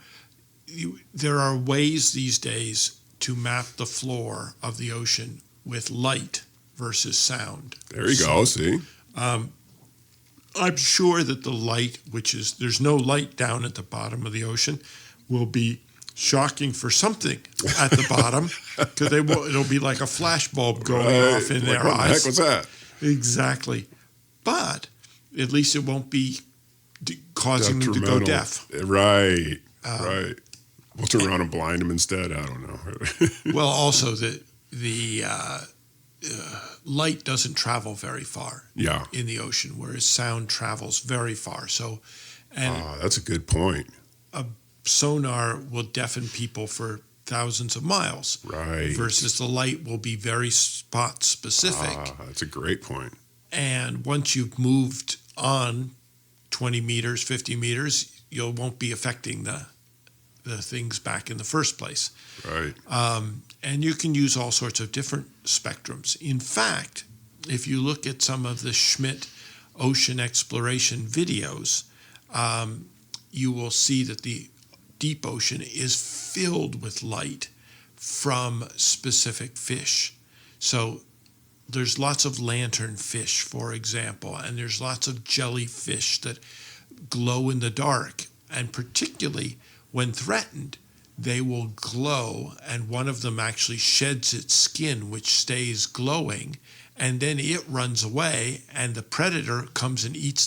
Speaker 2: there are ways these days to map the floor of the ocean with light versus sound.
Speaker 1: There you go. See,
Speaker 2: I'm sure that the light, there's no light down at the bottom of the ocean, will be shocking for something at the bottom, because it'll be like a flash bulb going off in their eyes.
Speaker 1: What the heck was that?
Speaker 2: Exactly. But at least it won't be causing them to go deaf.
Speaker 1: Right. Right. We'll turn around and blind them instead. I don't know.
Speaker 2: Well, also the light doesn't travel very far in the ocean, whereas sound travels very far. So,
Speaker 1: that's a good point.
Speaker 2: A sonar will deafen people for thousands of miles,
Speaker 1: right? Versus
Speaker 2: the light will be very spot specific.
Speaker 1: That's a great point.
Speaker 2: And once you've moved on 20 meters, 50 meters, you won't be affecting the things back in the first place.
Speaker 1: Right.
Speaker 2: And you can use all sorts of different spectrums. In fact, if you look at some of the Schmidt ocean exploration videos, you will see that the deep ocean is filled with light from specific fish. So there's lots of lanternfish, for example, and there's lots of jellyfish that glow in the dark. And particularly when threatened, they will glow, and one of them actually sheds its skin, which stays glowing, and then it runs away, and the predator comes and eats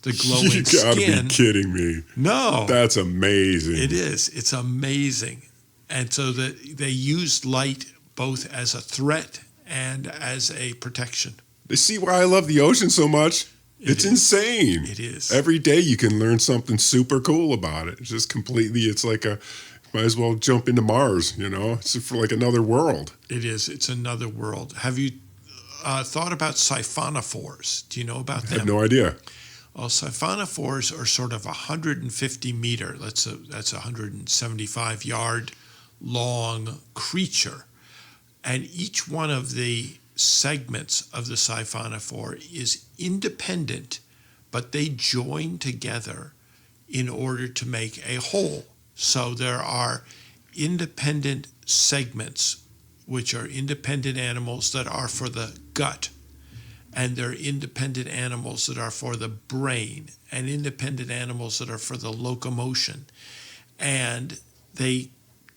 Speaker 2: the glowing skin.
Speaker 1: You gotta be kidding me.
Speaker 2: No.
Speaker 1: That's amazing.
Speaker 2: It is. It's amazing. And so they use light both as a threat and as a protection.
Speaker 1: You see why I love the ocean so much? It's insane.
Speaker 2: It is.
Speaker 1: Every day you can learn something super cool about it. It's just completely, it's like might as well jump into Mars, It's for like another world.
Speaker 2: It is. It's another world. Have you thought about siphonophores? Do you know about them?
Speaker 1: I have no idea.
Speaker 2: Well, siphonophores are sort of 150 meter, that's a 175 yard long creature. And each one of the segments of the siphonophore is independent, but they join together in order to make a whole. So there are independent segments, which are independent animals that are for the gut, and there are independent animals that are for the brain, and independent animals that are for the locomotion. And they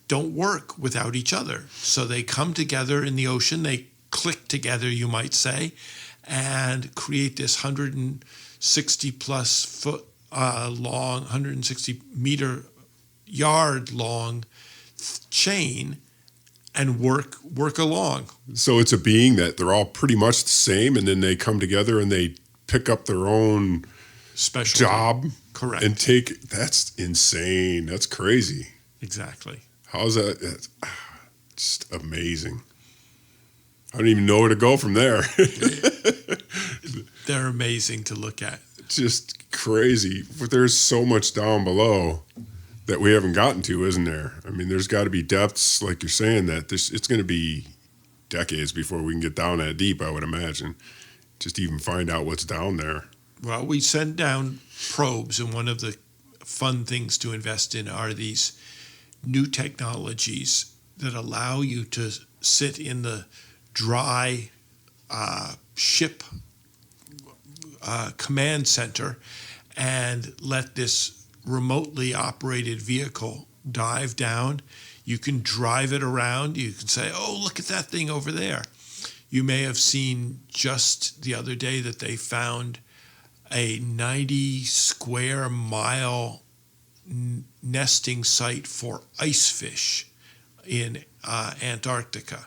Speaker 2: don't work without each other. So they come together in the ocean, they click together, you might say, and create this 160 plus foot long, 160 meter yard long chain, and work along.
Speaker 1: So it's a being that they're all pretty much the same, and then they come together and they pick up their own
Speaker 2: Special
Speaker 1: job.
Speaker 2: Correct.
Speaker 1: And that's insane. That's crazy.
Speaker 2: Exactly.
Speaker 1: How's that? That's just amazing. I don't even know where to go from there.
Speaker 2: They're amazing to look at.
Speaker 1: Just crazy. But there's so much down below that we haven't gotten to, isn't there? I mean, there's got to be depths, like you're saying, that it's going to be decades before we can get down that deep, I would imagine. Just even find out what's down there.
Speaker 2: Well, we send down probes, and one of the fun things to invest in are these new technologies that allow you to sit in the dry ship command center and let this remotely operated vehicle dive down. You can drive it around. You can say, oh, look at that thing over there. You may have seen just the other day that they found a 90 square mile nesting site for ice fish in Antarctica.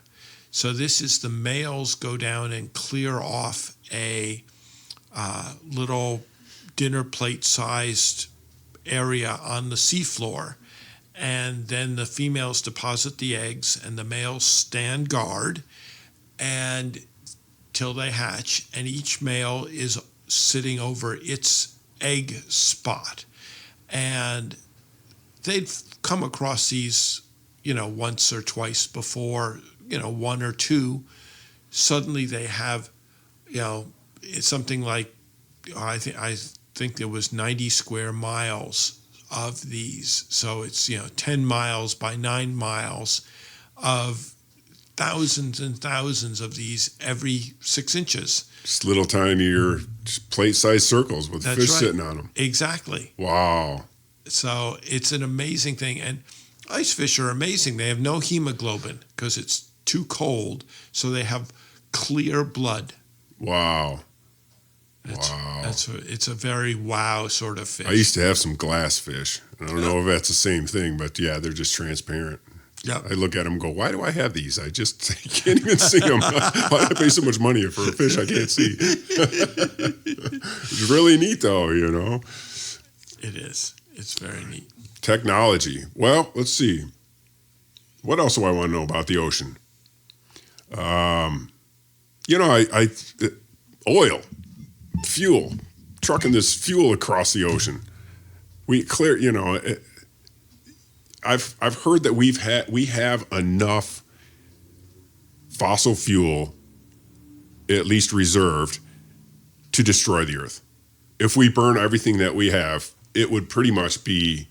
Speaker 2: So this is the males go down and clear off a little dinner plate sized area on the seafloor, and then the females deposit the eggs and the males stand guard and till they hatch, and each male is sitting over its egg spot. And they'd come across these, once or twice before, one or two. Suddenly they have, it's something like, I think there was 90 square miles of these. So it's, 10 miles by 9 miles of thousands and thousands of these every 6 inches.
Speaker 1: Just little tinier plate-sized circles with
Speaker 2: That's
Speaker 1: fish
Speaker 2: right.
Speaker 1: sitting on them.
Speaker 2: Exactly.
Speaker 1: Wow.
Speaker 2: So it's an amazing thing. And ice fish are amazing. They have no hemoglobin because it's too cold. So they have clear blood.
Speaker 1: Wow.
Speaker 2: It's a very wow sort of fish.
Speaker 1: I used to have some glass fish. I don't know if that's the same thing, but yeah, they're just transparent.
Speaker 2: Yeah.
Speaker 1: I look at them and go, why do I have these? I just can't even see them. Why do I pay so much money for a fish I can't see? It's really neat, though,
Speaker 2: It is. It's very neat.
Speaker 1: Technology. Well, let's see. What else do I want to know about the ocean? Oil, fuel, trucking this fuel across the ocean. I've heard that we have enough fossil fuel, at least reserved, to destroy the earth. If we burn everything that we have, it would pretty much be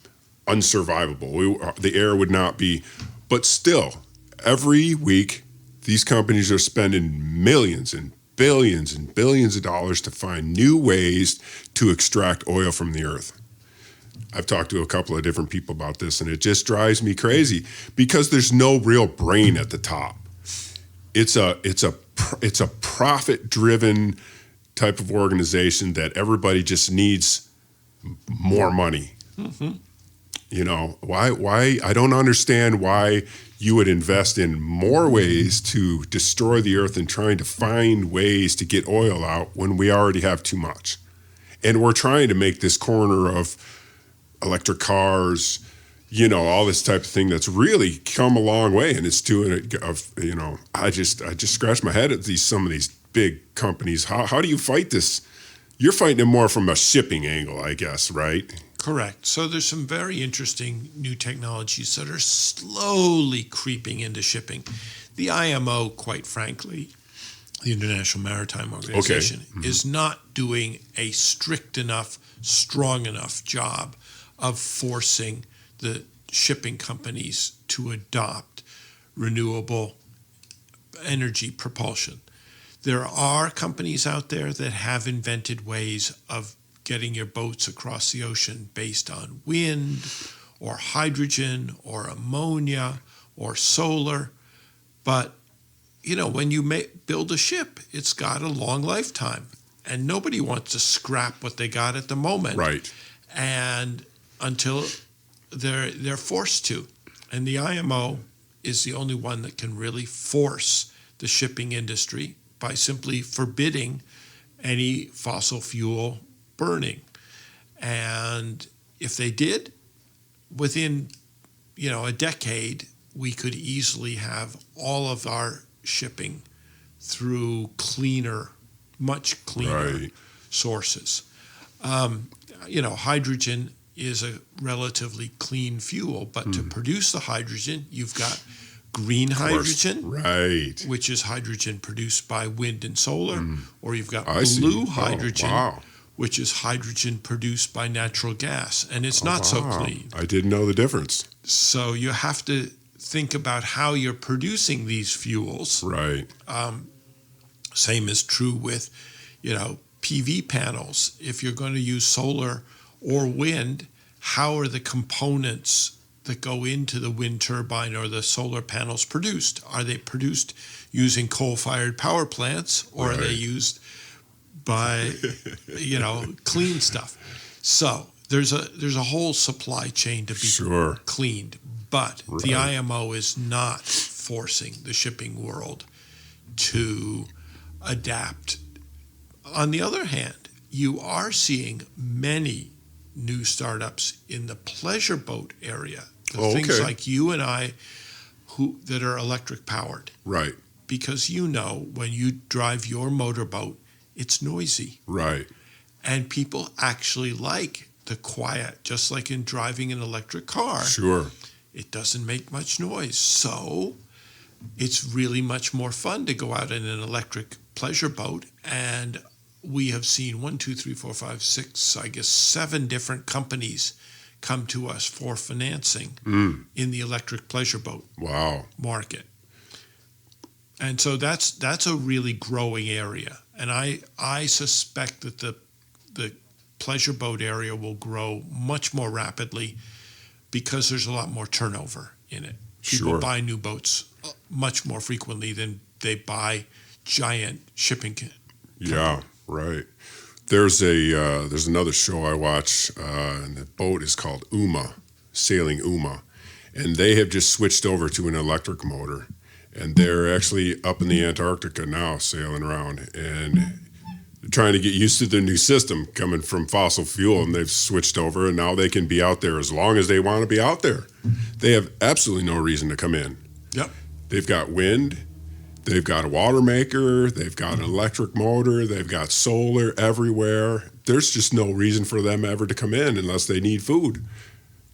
Speaker 1: unsurvivable. The air would not be. But still, every week, these companies are spending millions and billions and billions of dollars to find new ways to extract oil from the earth. I've talked to a couple of different people about this, and it just drives me crazy because there's no real brain at the top. It's a profit-driven type of organization that everybody just needs more money. Mm-hmm. Why I don't understand why you would invest in more ways to destroy the earth and trying to find ways to get oil out when we already have too much. And we're trying to make this corner of electric cars, all this type of thing that's really come a long way, and it's doing it. I just scratch my head at some of these big companies. How do you fight this? You're fighting it more from a shipping angle, I guess, right?
Speaker 2: Correct. So there's some very interesting new technologies that are slowly creeping into shipping. The IMO, quite frankly, the International Maritime Organization, is not doing a strict enough, strong enough job of forcing the shipping companies to adopt renewable energy propulsion. There are companies out there that have invented ways of getting your boats across the ocean based on wind or hydrogen or ammonia or solar. But, when you build a ship, it's got a long lifetime, and nobody wants to scrap what they got at the moment.
Speaker 1: Right.
Speaker 2: And until they're forced to. And the IMO is the only one that can really force the shipping industry by simply forbidding any fossil fuel burning. And if they did, within a decade, we could easily have all of our shipping through much cleaner sources. Hydrogen is a relatively clean fuel, but to produce the hydrogen, you've got green hydrogen, which is hydrogen produced by wind and solar, or you've got blue hydrogen, which is hydrogen produced by natural gas, and it's not so clean.
Speaker 1: I didn't know the difference.
Speaker 2: So you have to think about how you're producing these fuels.
Speaker 1: Right.
Speaker 2: Same is true with, PV panels. If you're going to use solar or wind, how are the components that go into the wind turbine or the solar panels produced? Are they produced using coal-fired power plants, or are they used by, clean stuff? So there's a whole supply chain to be cleaned, but the IMO is not forcing the shipping world to adapt. On the other hand, you are seeing many new startups in the pleasure boat area, things like you and I that are electric powered.
Speaker 1: Right.
Speaker 2: Because when you drive your motorboat, it's noisy.
Speaker 1: Right.
Speaker 2: And people actually like the quiet, just like in driving an electric car.
Speaker 1: Sure.
Speaker 2: It doesn't make much noise. So it's really much more fun to go out in an electric pleasure boat. And we have seen 7 different companies come to us for financing in the electric pleasure boat market. And so that's a really growing area. And I suspect that the pleasure boat area will grow much more rapidly because there's a lot more turnover in it. People buy new boats much more frequently than they buy giant shipping
Speaker 1: Yeah, right. There's another show I watch, and the boat is called Sailing Uma, and they have just switched over to an electric motor, and they're actually up in the Antarctica now sailing around, and they're trying to get used to the new system coming from fossil fuel, and they've switched over, and now they can be out there as long as they want to be out there. They have absolutely no reason to come in.
Speaker 2: Yep.
Speaker 1: They've got wind. They've got a water maker, they've got an electric motor, they've got solar everywhere. There's just no reason for them ever to come in unless they need food.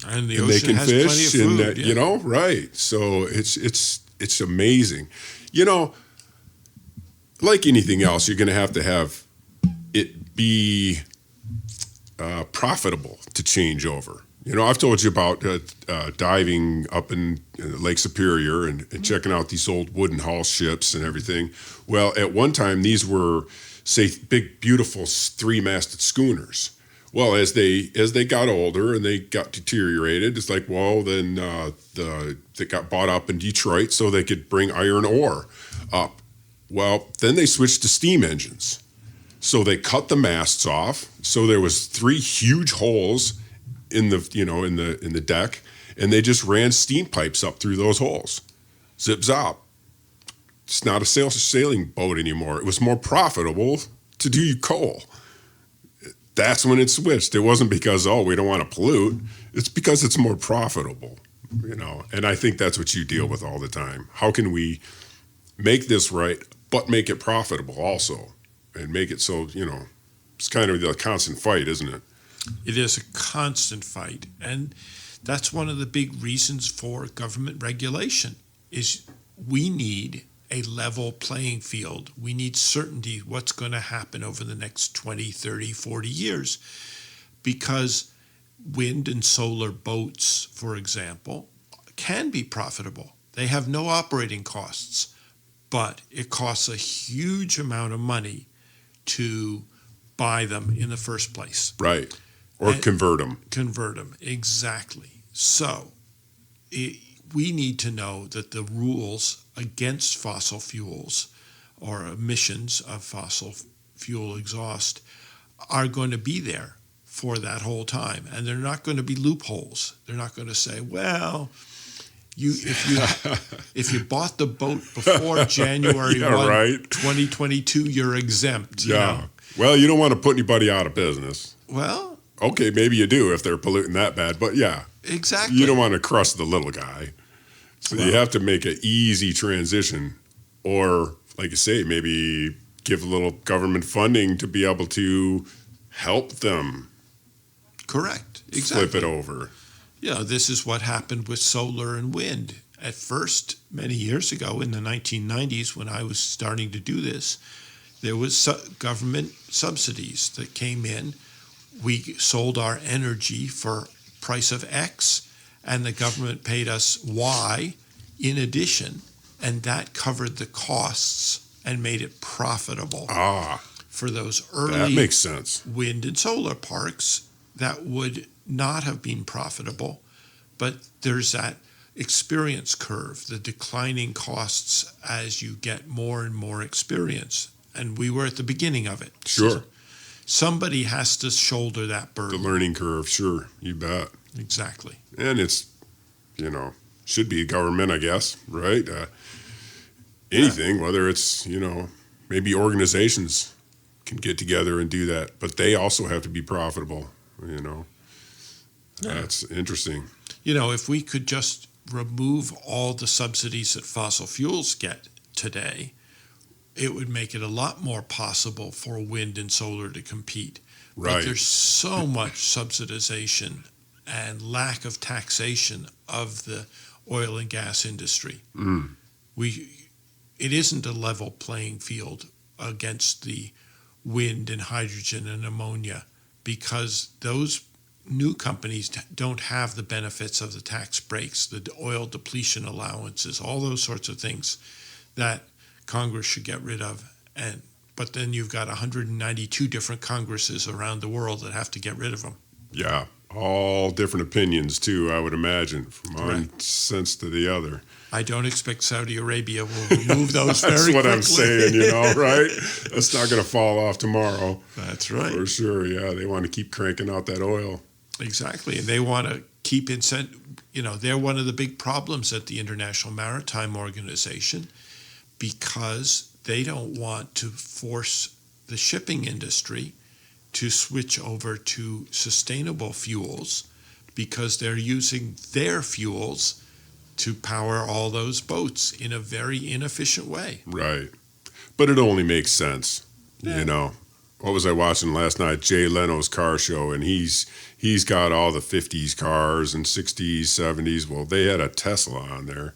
Speaker 2: And the
Speaker 1: and
Speaker 2: ocean
Speaker 1: they can
Speaker 2: has
Speaker 1: fish
Speaker 2: plenty of food.
Speaker 1: and right. So it's amazing. Like anything else, you're going to have it be profitable to change over. I've told you about diving up in Lake Superior and checking out these old wooden hull ships and everything. Well, at one time, these were, say, big, beautiful 3-masted schooners. Well, as they got older and they got deteriorated, it's like, well, then they got bought up in Detroit so they could bring iron ore up. Well, then they switched to steam engines. So they cut the masts off. So there was 3 huge holes in the deck, and they just ran steam pipes up through those holes. Zip zop. It's not a sailing boat anymore. It was more profitable to do coal. That's when it switched. It wasn't because, we don't want to pollute. It's because it's more profitable, And I think that's what you deal with all the time. How can we make this right, but make it profitable also? And make it so, it's kind of the constant fight, isn't it?
Speaker 2: It is a constant fight, and that's one of the big reasons for government regulation is we need a level playing field. We need certainty what's going to happen over the next 20, 30, 40 years, because wind and solar boats, for example, can be profitable. They have no operating costs, but it costs a huge amount of money to buy them in the first place.
Speaker 1: Right. Or convert them.
Speaker 2: Convert them, exactly. So we need to know that the rules against fossil fuels or emissions of fossil fuel exhaust are going to be there for that whole time. And they're not going to be loopholes. They're not going to say, well, If you bought the boat before January
Speaker 1: Yeah,
Speaker 2: 1,
Speaker 1: right.
Speaker 2: 2022, you're exempt. You know?
Speaker 1: Well, you don't want to put anybody out of business.
Speaker 2: Well,
Speaker 1: Okay, maybe you do if they're polluting that bad, but yeah,
Speaker 2: exactly.
Speaker 1: you don't want to crush the little guy. So you have to make an easy transition, or like you say, maybe give a little government funding to be able to help them
Speaker 2: Correct. Exactly.
Speaker 1: flip it over.
Speaker 2: This is what happened with solar and wind. At first, many years ago in the 1990s, when I was starting to do this, there was government subsidies that came in. We sold our energy for price of X, and the government paid us Y in addition, and that covered the costs and made it profitable for those
Speaker 1: That
Speaker 2: early
Speaker 1: makes sense.
Speaker 2: wind and solar parks that would not have been profitable. But there's that experience curve, the declining costs as you get more and more experience. And we were at the beginning of it.
Speaker 1: Sure.
Speaker 2: Somebody has to shoulder that
Speaker 1: The
Speaker 2: burden.
Speaker 1: learning curve, sure, you bet.
Speaker 2: Exactly.
Speaker 1: And it's, should be government, I guess, right? Anything, whether it's, maybe organizations can get together and do that, but they also have to be profitable, That's interesting.
Speaker 2: If we could just remove all the subsidies that fossil fuels get today, it would make it a lot more possible for wind and solar to compete.
Speaker 1: Right.
Speaker 2: But there's so much subsidization and lack of taxation of the oil and gas industry. It isn't a level playing field against the wind and hydrogen and ammonia, because those new companies don't have the benefits of the tax breaks, the oil depletion allowances, all those sorts of things that Congress should get rid of. But then you've got 192 different Congresses around the world that have to get rid of them.
Speaker 1: Yeah, all different opinions too, I would imagine, from one
Speaker 2: Correct.
Speaker 1: sense to the other.
Speaker 2: I don't expect Saudi Arabia will remove those very
Speaker 1: That's
Speaker 2: quickly.
Speaker 1: what I'm saying, right? That's not going to fall off tomorrow.
Speaker 2: That's right.
Speaker 1: For sure, yeah. They want to keep cranking out that oil.
Speaker 2: Exactly. And they want to keep they're one of the big problems at the International Maritime Organization, because they don't want to force the shipping industry to switch over to sustainable fuels, because they're using their fuels to power all those boats in a very inefficient way.
Speaker 1: Right. But it only makes sense, What was I watching last night? Jay Leno's car show, and he's got all the 50s cars and 60s, 70s. Well, they had a Tesla on there,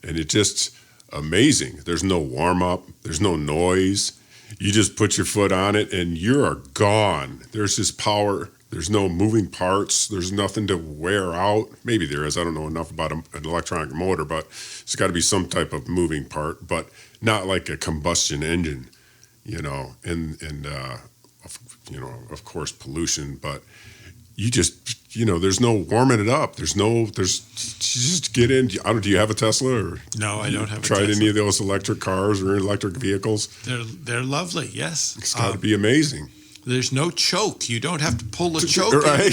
Speaker 1: and it's just amazing. There's no warm-up. There's no noise. You just put your foot on it, and you're gone. There's just power. There's no moving parts. There's nothing to wear out. Maybe there is. I don't know enough about an electronic motor, but it's got to be some type of moving part, but not like a combustion engine, of course, pollution, but you just, there's no warming it up. You just get in. Do you have a Tesla, or
Speaker 2: No, I don't have a
Speaker 1: tried
Speaker 2: Tesla.
Speaker 1: any of those electric cars or electric vehicles?
Speaker 2: They're lovely, yes.
Speaker 1: It's got to be amazing.
Speaker 2: There's no choke. You don't have to pull the choke.
Speaker 1: Right.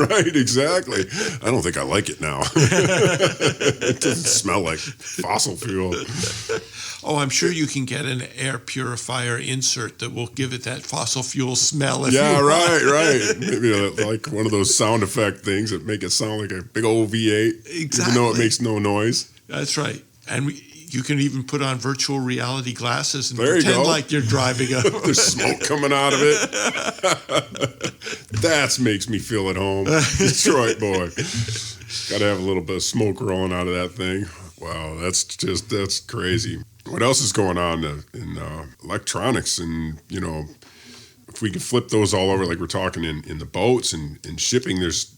Speaker 1: Right, exactly. I don't think I like it now. It doesn't smell like fossil fuel.
Speaker 2: Oh, I'm sure you can get an air purifier insert that will give it that fossil fuel smell.
Speaker 1: Yeah, right. Maybe like one of those sound effect things that make it sound like a big old V8,
Speaker 2: Exactly.
Speaker 1: even though it makes no noise.
Speaker 2: That's right. And you can even put on virtual reality glasses and
Speaker 1: There you
Speaker 2: pretend
Speaker 1: go.
Speaker 2: like you're driving a...
Speaker 1: There's smoke coming out of it. That makes me feel at home. Detroit boy. Got to have a little bit of smoke rolling out of that thing. Wow, that's crazy. What else is going on in electronics? And, if we can flip those all over, like we're talking in the boats and shipping, there's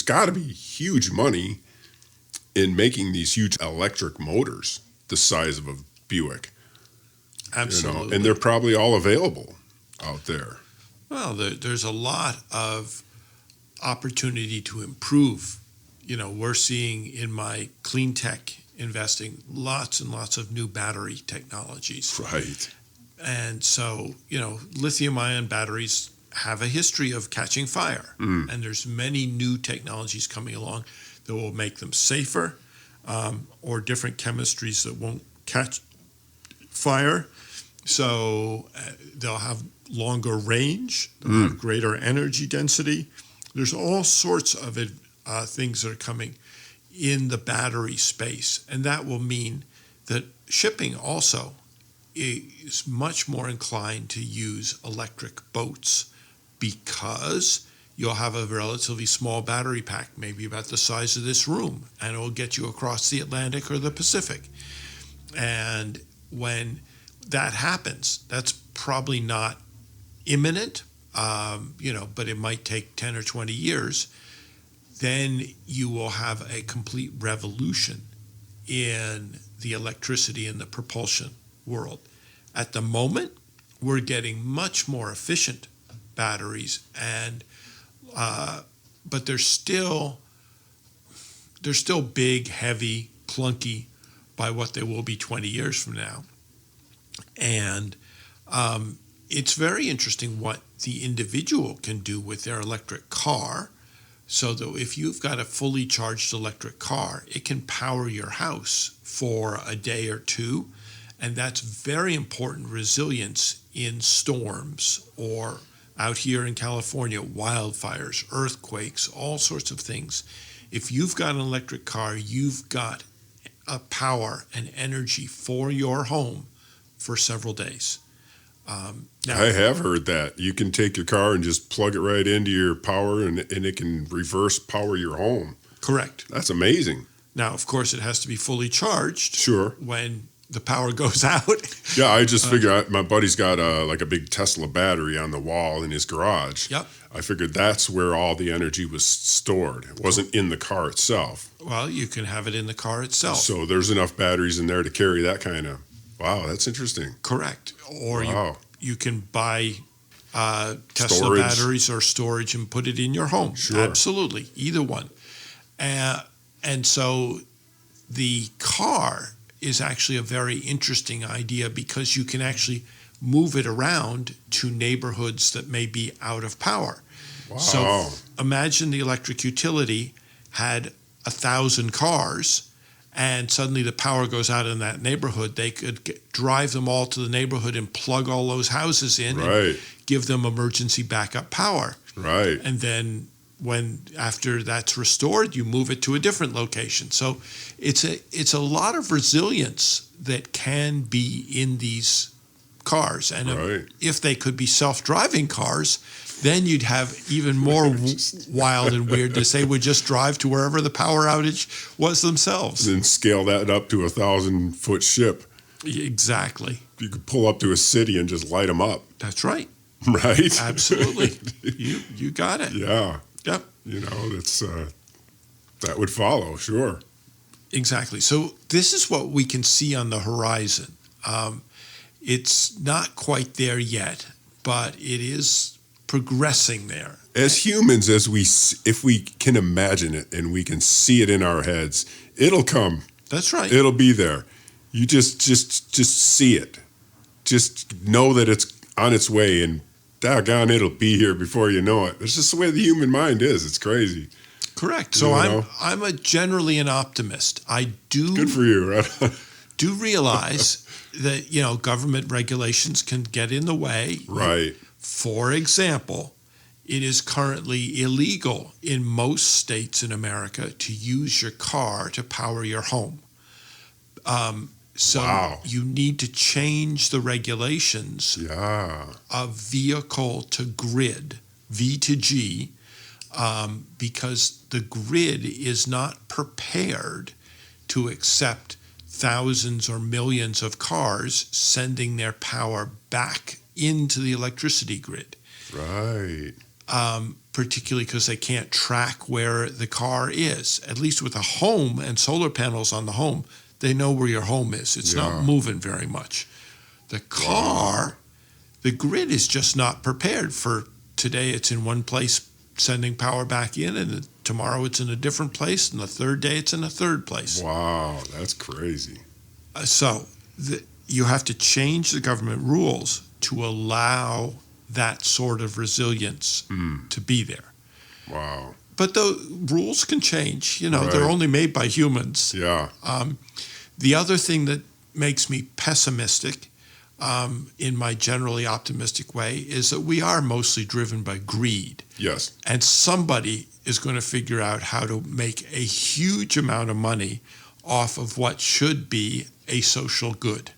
Speaker 1: got to be huge money in making these huge electric motors the size of a Buick.
Speaker 2: Absolutely.
Speaker 1: And they're probably all available out there.
Speaker 2: Well, there's a lot of opportunity to improve. We're seeing in my clean tech investing lots and lots of new battery technologies.
Speaker 1: Right.
Speaker 2: And so, lithium-ion batteries have a history of catching fire. And there's many new technologies coming along that will make them safer, or different chemistries that won't catch fire. So they'll have longer range, they'll have greater energy density. There's all sorts of things that are coming in the battery space, and that will mean that shipping also is much more inclined to use electric boats, because you'll have a relatively small battery pack, maybe about the size of this room, and it will get you across the Atlantic or the Pacific. And when that happens, that's probably not imminent, but it might take 10 or 20 years. Then you will have a complete revolution in the electricity and the propulsion world. At the moment, we're getting much more efficient batteries, but they're still big, heavy, clunky by what they will be 20 years from now. And it's very interesting what the individual can do with their electric car. So that if you've got a fully charged electric car, it can power your house for a day or two. And that's very important resilience in storms, or out here in California, wildfires, earthquakes, all sorts of things. If you've got an electric car, you've got a power and energy for your home for several days. Now,
Speaker 1: I have heard that. You can take your car and just plug it right into your power, and it can reverse power your home.
Speaker 2: correct.
Speaker 1: That's amazing.
Speaker 2: Now, of course, it has to be fully charged
Speaker 1: Sure.
Speaker 2: when the power goes out.
Speaker 1: Yeah, I just figured my buddy's got like a big Tesla battery on the wall in his garage.
Speaker 2: Yep.
Speaker 1: I figured that's where all the energy was stored. It wasn't in the car itself.
Speaker 2: Well, you can have it in the car itself.
Speaker 1: So there's enough batteries in there to carry that kind of. Wow, that's interesting.
Speaker 2: Correct. Or
Speaker 1: Wow.
Speaker 2: you can buy Tesla
Speaker 1: Storage.
Speaker 2: batteries or storage and put it in your home.
Speaker 1: Sure.
Speaker 2: Absolutely. Either one. And so the car is actually a very interesting idea, because you can actually move it around to neighborhoods that may be out of power.
Speaker 1: Wow.
Speaker 2: So imagine the electric utility had 1,000 cars, and suddenly the power goes out in that neighborhood. They could drive them all to the neighborhood and plug all those houses in
Speaker 1: Right.
Speaker 2: and give them emergency backup power.
Speaker 1: Right.
Speaker 2: And then after that's restored, you move it to a different location. So it's a lot of resilience that can be in these cars. And
Speaker 1: Right.
Speaker 2: if they could be self-driving cars, then you'd have even more wild and weirdness. They would just drive to wherever the power outage was themselves.
Speaker 1: Then scale that up to 1,000-foot ship.
Speaker 2: Exactly.
Speaker 1: You could pull up to a city and just light them up.
Speaker 2: That's right.
Speaker 1: Right.
Speaker 2: Absolutely. You got it.
Speaker 1: Yeah.
Speaker 2: Yep.
Speaker 1: That's that would follow. Sure.
Speaker 2: Exactly. So this is what we can see on the horizon. It's not quite there yet, but it is progressing there.
Speaker 1: As humans, if we can imagine it and we can see it in our heads, it'll come.
Speaker 2: That's right.
Speaker 1: It'll be there. You just see it. Just know that it's on its way, and doggone, it'll be here before you know it. It's just the way the human mind is. It's crazy.
Speaker 2: Correct. So
Speaker 1: You know?
Speaker 2: I'm generally an optimist. I
Speaker 1: Good for you, right?
Speaker 2: do realize that government regulations can get in the way.
Speaker 1: Right.
Speaker 2: For example, it is currently illegal in most states in America to use your car to power your home. So
Speaker 1: Wow.
Speaker 2: you need to change the regulations
Speaker 1: Yeah.
Speaker 2: of vehicle to grid, V to G, because the grid is not prepared to accept thousands or millions of cars sending their power back into the electricity grid.
Speaker 1: Right.
Speaker 2: Particularly because they can't track where the car is. At least with a home and solar panels on the home, they know where your home is. It's
Speaker 1: Yeah.
Speaker 2: not moving very much. The car, the grid is just not prepared for today. It's in one place sending power back in, and tomorrow it's in a different place, and the third day it's in a third place.
Speaker 1: Wow, that's crazy.
Speaker 2: So you have to change the government rules to allow that sort of resilience to be there.
Speaker 1: Wow.
Speaker 2: but the rules can change.
Speaker 1: Right.
Speaker 2: They're only made by humans.
Speaker 1: Yeah.
Speaker 2: The other thing that makes me pessimistic in my generally optimistic way is that we are mostly driven by greed.
Speaker 1: Yes.
Speaker 2: And somebody is going to figure out how to make a huge amount of money off of what should be a social good.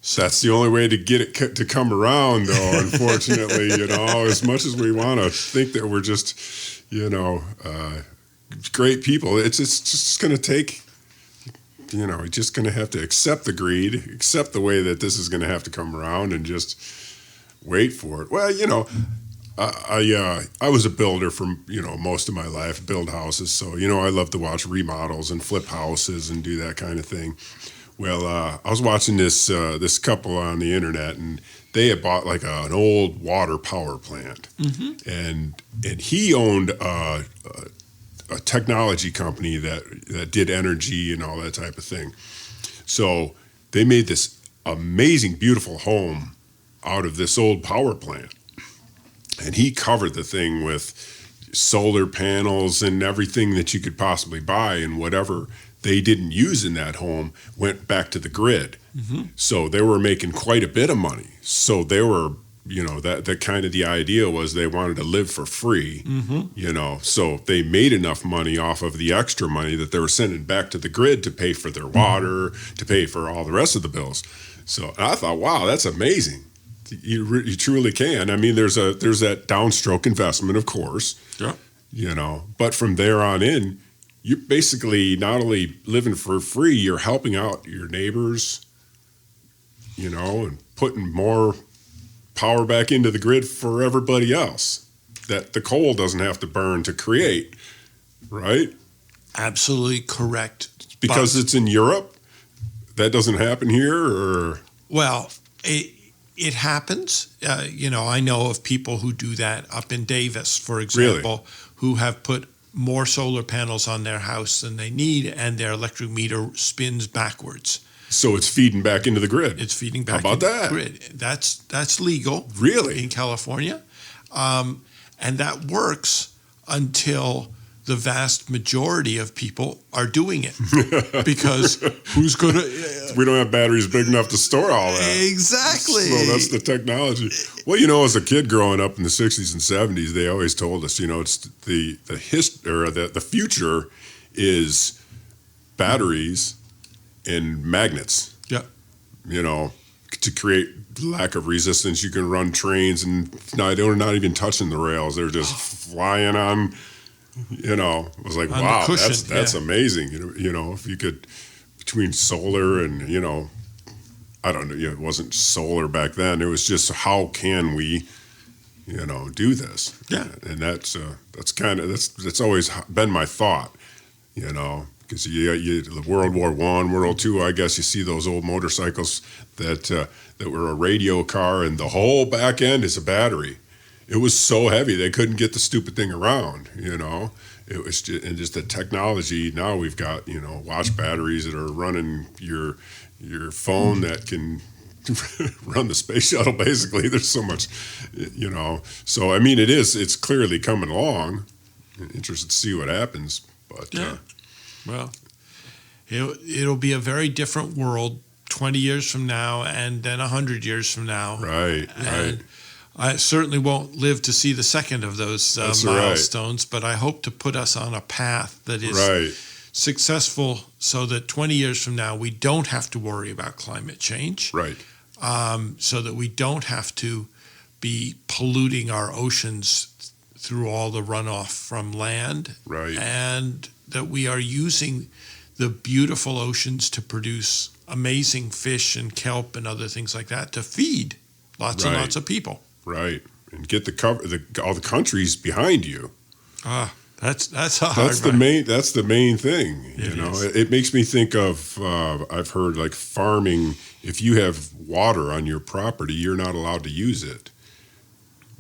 Speaker 1: So that's the only way to get it to come around, though, unfortunately, as much as we want to think that we're just, great people, it's just going to take, you're just going to have to accept the greed, accept the way that this is going to have to come around and just wait for it. Well, I was a builder for, most of my life, build houses. So, I love to watch remodels and flip houses and do that kind of thing. Well, I was watching this couple on the internet, and they had bought like an old water power plant, and he owned a technology company that did energy and all that type of thing. So they made this amazing, beautiful home out of this old power plant, and he covered the thing with solar panels and everything that you could possibly buy, and whatever they didn't use in that home went back to the grid. So they were making quite a bit of money. So they were, that kind of the idea was they wanted to live for free, so they made enough money off of the extra money that they were sending back to the grid to pay for their water, to pay for all the rest of the bills. So I thought, wow, that's amazing. You truly can. I mean, there's that downstroke investment, of course, but from there on in, you're basically not only living for free, you're helping out your neighbors, and putting more power back into the grid for everybody else that the coal doesn't have to burn to create, right?
Speaker 2: Absolutely correct.
Speaker 1: Because it's in Europe? That doesn't happen here? Or
Speaker 2: Well, it happens. I know of people who do that up in Davis, for example, who have put more solar panels on their house than they need, and their electric meter spins backwards.
Speaker 1: So it's feeding back into the grid.
Speaker 2: It's feeding back
Speaker 1: How about
Speaker 2: into
Speaker 1: that?
Speaker 2: the grid. That's legal.
Speaker 1: Really?
Speaker 2: In California. And that works until the vast majority of people are doing it. Because who's going to...
Speaker 1: We don't have batteries big enough to store all that.
Speaker 2: Exactly.
Speaker 1: So that's the technology. Well, as a kid growing up in the 60s and 70s, they always told us, it's the future is batteries and magnets.
Speaker 2: Yeah.
Speaker 1: To create lack of resistance, you can run trains, and they're not even touching the rails; they're just flying on. It was like,
Speaker 2: on
Speaker 1: wow,
Speaker 2: cushion,
Speaker 1: that's amazing. If you could, between solar and I don't know, it wasn't solar back then. It was just how can we, do this?
Speaker 2: Yeah,
Speaker 1: and that's always been my thought, Because the World War I, World War II, I guess you see those old motorcycles that were a radio car, and the whole back end is a battery. It was so heavy they couldn't get the stupid thing around. It was just the technology. Now we've got watch batteries that are running your phone that can run the space shuttle. Basically, there's so much, So I mean, it's clearly coming along. Interested to see what happens, but.
Speaker 2: Yeah. Well, it'll be a very different world 20 years from now and then 100 years from now.
Speaker 1: Right.
Speaker 2: I certainly won't live to see the second of those milestones, but I hope to put us on a path that is successful so that 20 years from now we don't have to worry about climate change.
Speaker 1: Right.
Speaker 2: So that we don't have to be polluting our oceans through all the runoff from land.
Speaker 1: Right.
Speaker 2: And that we are using the beautiful oceans to produce amazing fish and kelp and other things like that to feed lots and lots of people.
Speaker 1: Right, and get all the countries behind you.
Speaker 2: That's hard.
Speaker 1: That's the main thing. It makes me think of I've heard like farming. If you have water on your property, you're not allowed to use it.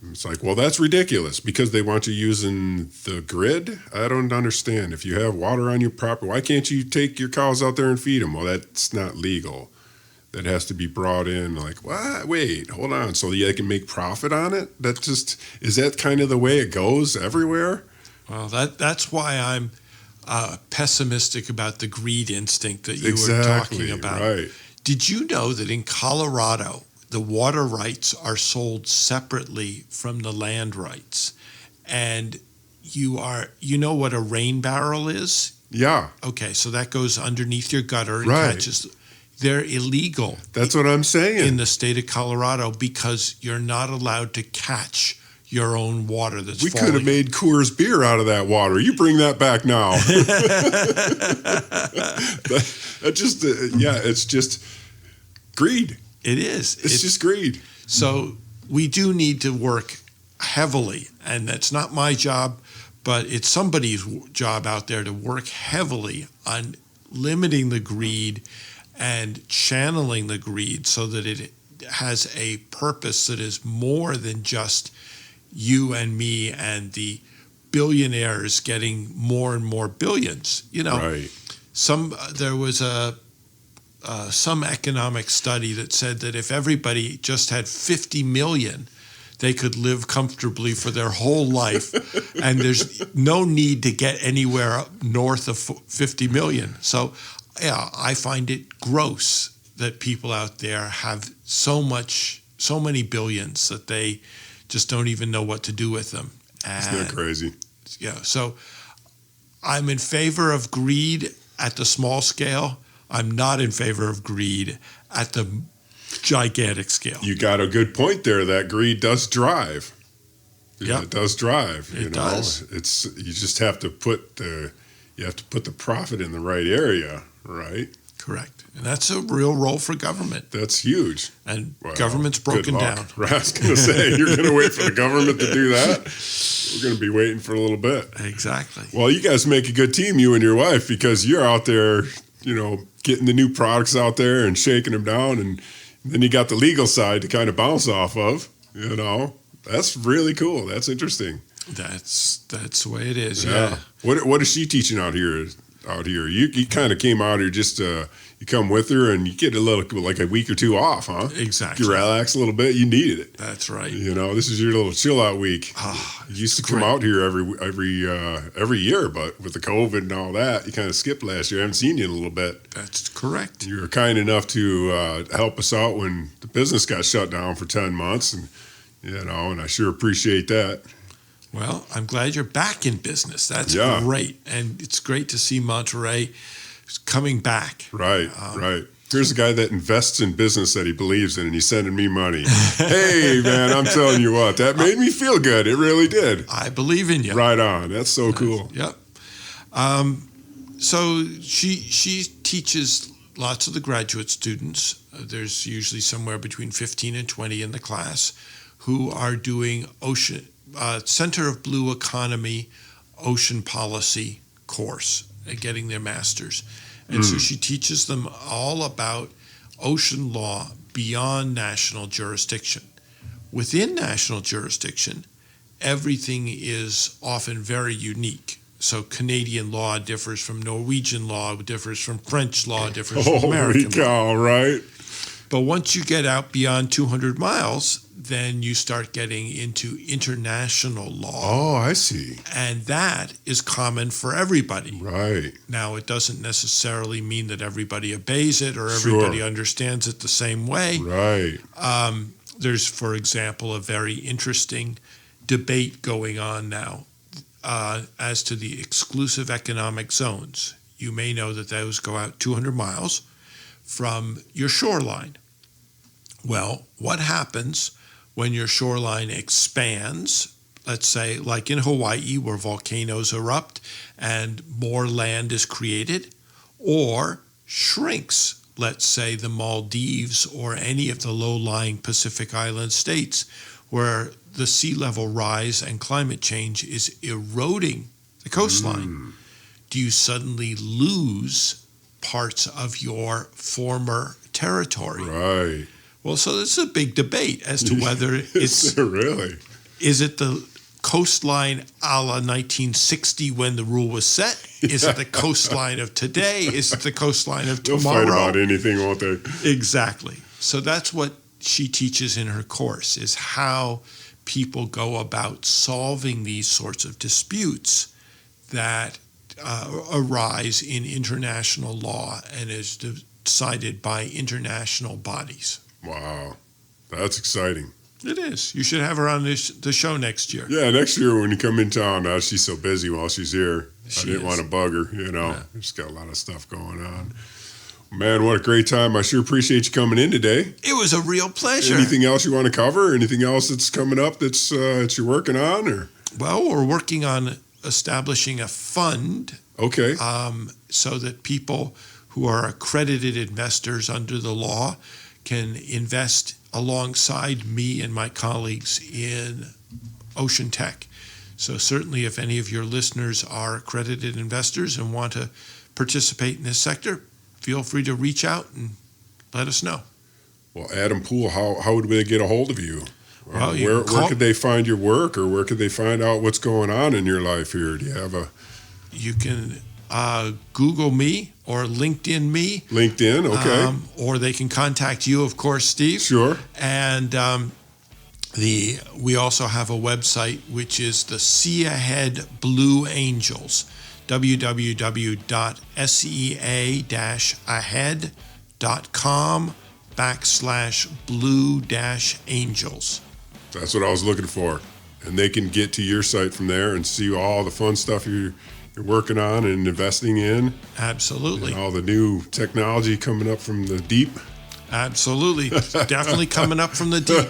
Speaker 1: It's like, well, that's ridiculous because they want you using the grid. I don't understand. If you have water on your property, why can't you take your cows out there and feed them? Well, that's not legal. That has to be brought in. Like, what? Wait, hold on. So they can make profit on it? Is that kind of the way it goes everywhere?
Speaker 2: Well, that's why I'm pessimistic about the greed instinct that you were
Speaker 1: Exactly,
Speaker 2: talking about.
Speaker 1: right.
Speaker 2: Did you know that in Colorado, the water rights are sold separately from the land rights? And you know what a rain barrel is?
Speaker 1: Yeah,
Speaker 2: Okay, so that goes underneath your gutter and
Speaker 1: Right.
Speaker 2: catches. They're illegal
Speaker 1: that's what I'm saying.
Speaker 2: in the state of Colorado because you're not allowed to catch your own water that's
Speaker 1: We
Speaker 2: falling.
Speaker 1: could have made Coors beer out of that water. You bring that back now. that just, it's just greed.
Speaker 2: It is.
Speaker 1: It's just greed.
Speaker 2: So we do need to work heavily, and that's not my job, but it's somebody's job out there to work heavily on limiting the greed and channeling the greed so that it has a purpose that is more than just you and me and the billionaires getting more and more billions.
Speaker 1: Right.
Speaker 2: There was some economic study that said that if everybody just had 50 million, they could live comfortably for their whole life, and there's no need to get anywhere up north of 50 million. So, yeah, I find it gross that people out there have so many billions that they just don't even know what to do with them.
Speaker 1: Isn't that crazy?
Speaker 2: Yeah, so I'm in favor of greed at the small scale. I'm not in favor of greed at the gigantic scale.
Speaker 1: You got a good point there. That greed does drive.
Speaker 2: Yep.
Speaker 1: It does drive.
Speaker 2: It does.
Speaker 1: You just have to put the profit in the right area, right?
Speaker 2: Correct. And that's a real role for government.
Speaker 1: That's huge.
Speaker 2: And
Speaker 1: Well,
Speaker 2: government's broken
Speaker 1: good luck.
Speaker 2: down.
Speaker 1: I was going to say, you're going to wait for the government to do that? We're going to be waiting for a little bit.
Speaker 2: Exactly.
Speaker 1: Well, you guys make a good team, you and your wife, because you're out there, getting the new products out there and shaking them down. And then you got the legal side to kind of bounce off of, That's really cool. That's interesting.
Speaker 2: That's the way it is. Yeah.
Speaker 1: What is she teaching out here? You kind of came out here just you come with her and you get like a week or two off, huh?
Speaker 2: Exactly.
Speaker 1: You relax a little bit. You needed it.
Speaker 2: That's right.
Speaker 1: This is your little chill out week. You used to come
Speaker 2: great.
Speaker 1: out here every year, but with the COVID and all that, you kind of skipped last year. I haven't seen you in a little bit.
Speaker 2: That's correct.
Speaker 1: You were kind enough to help us out when the business got shut down for 10 months, and and I sure appreciate that.
Speaker 2: Well, I'm glad you're back in business. That's
Speaker 1: Yeah.
Speaker 2: great. And it's great to see Monterey coming back.
Speaker 1: Right, right. Here's a guy that invests in business that he believes in, and he's sending me money. Hey, man, I'm telling you what, that made me feel good. It really did.
Speaker 2: I believe in you.
Speaker 1: Right on. That's so cool.
Speaker 2: Yep. So she teaches lots of the graduate students. There's usually somewhere between 15 and 20 in the class who are doing Center of Blue Economy Ocean Policy course and getting their master's. And so she teaches them all about ocean law beyond national jurisdiction. Within national jurisdiction, everything is often very unique. So Canadian law differs from Norwegian law, differs from French law, differs from American
Speaker 1: Holy cow, right?
Speaker 2: But once you get out beyond 200 miles, then you start getting into international law.
Speaker 1: Oh, I see.
Speaker 2: And that is common for everybody.
Speaker 1: Right.
Speaker 2: Now, it doesn't necessarily mean that everybody obeys it or
Speaker 1: Sure.
Speaker 2: everybody understands it the same way.
Speaker 1: Right.
Speaker 2: There's, for example, a very interesting debate going on now as to the exclusive economic zones. You may know that those go out 200 miles from your shoreline. Well, what happens when your shoreline expands, let's say like in Hawaii where volcanoes erupt and more land is created, or shrinks, let's say the Maldives or any of the low-lying Pacific Island states where the sea level rise and climate change is eroding the coastline? Do you suddenly lose parts of your former territory?
Speaker 1: Right.
Speaker 2: Well, so this is a big debate as to whether it's
Speaker 1: really.
Speaker 2: Is it the coastline a la 1960 when the rule was set? Is it the coastline of today? Is it the coastline of
Speaker 1: They'll
Speaker 2: tomorrow?
Speaker 1: fight about anything, won't they?
Speaker 2: Exactly. So that's what she teaches in her course, is how people go about solving these sorts of disputes that arise in international law and is decided by international bodies.
Speaker 1: Wow, that's exciting.
Speaker 2: It is. You should have her on the show next year.
Speaker 1: Yeah, next year when you come in town, she's so busy while she's here. I didn't want to bug her,
Speaker 2: Yeah.
Speaker 1: She's got a lot of stuff going on. Man, what a great time. I sure appreciate you coming in today.
Speaker 2: It was a real pleasure.
Speaker 1: Anything else you want to cover? Anything else that's coming up that you're working on? Or
Speaker 2: Well, we're working on establishing a fund
Speaker 1: okay,
Speaker 2: so that people who are accredited investors under the law can invest alongside me and my colleagues in ocean tech. So certainly if any of your listeners are accredited investors and want to participate in this sector, feel free to reach out and let us know.
Speaker 1: well, Adam Poole, how would they get a hold of you?
Speaker 2: Well,
Speaker 1: Where could they find your work, or where could they find out what's going on in your life here? Do you have a
Speaker 2: You can Google me or LinkedIn me.
Speaker 1: LinkedIn? Okay,
Speaker 2: Or they can contact you, of course, Steve.
Speaker 1: sure.
Speaker 2: And we also have a website, which is the See Ahead Blue Angels, www.sea-ahead.com/blue-angels.
Speaker 1: That's what I was looking for. And they can get to your site from there and see all the fun stuff you're working on and investing in,
Speaker 2: Absolutely.
Speaker 1: and all the new technology coming up from the deep.
Speaker 2: Absolutely. Definitely coming up from the deep,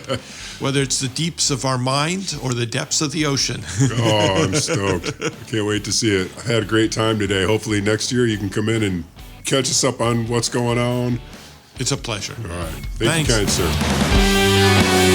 Speaker 2: whether it's the deeps of our mind or the depths of the ocean.
Speaker 1: Oh, I'm stoked. I can't wait to see it. I had a great time today. Hopefully next year you can come in and catch us up on what's going on.
Speaker 2: It's a pleasure.
Speaker 1: All right.
Speaker 2: Thanks.
Speaker 1: Thank you, kind sir.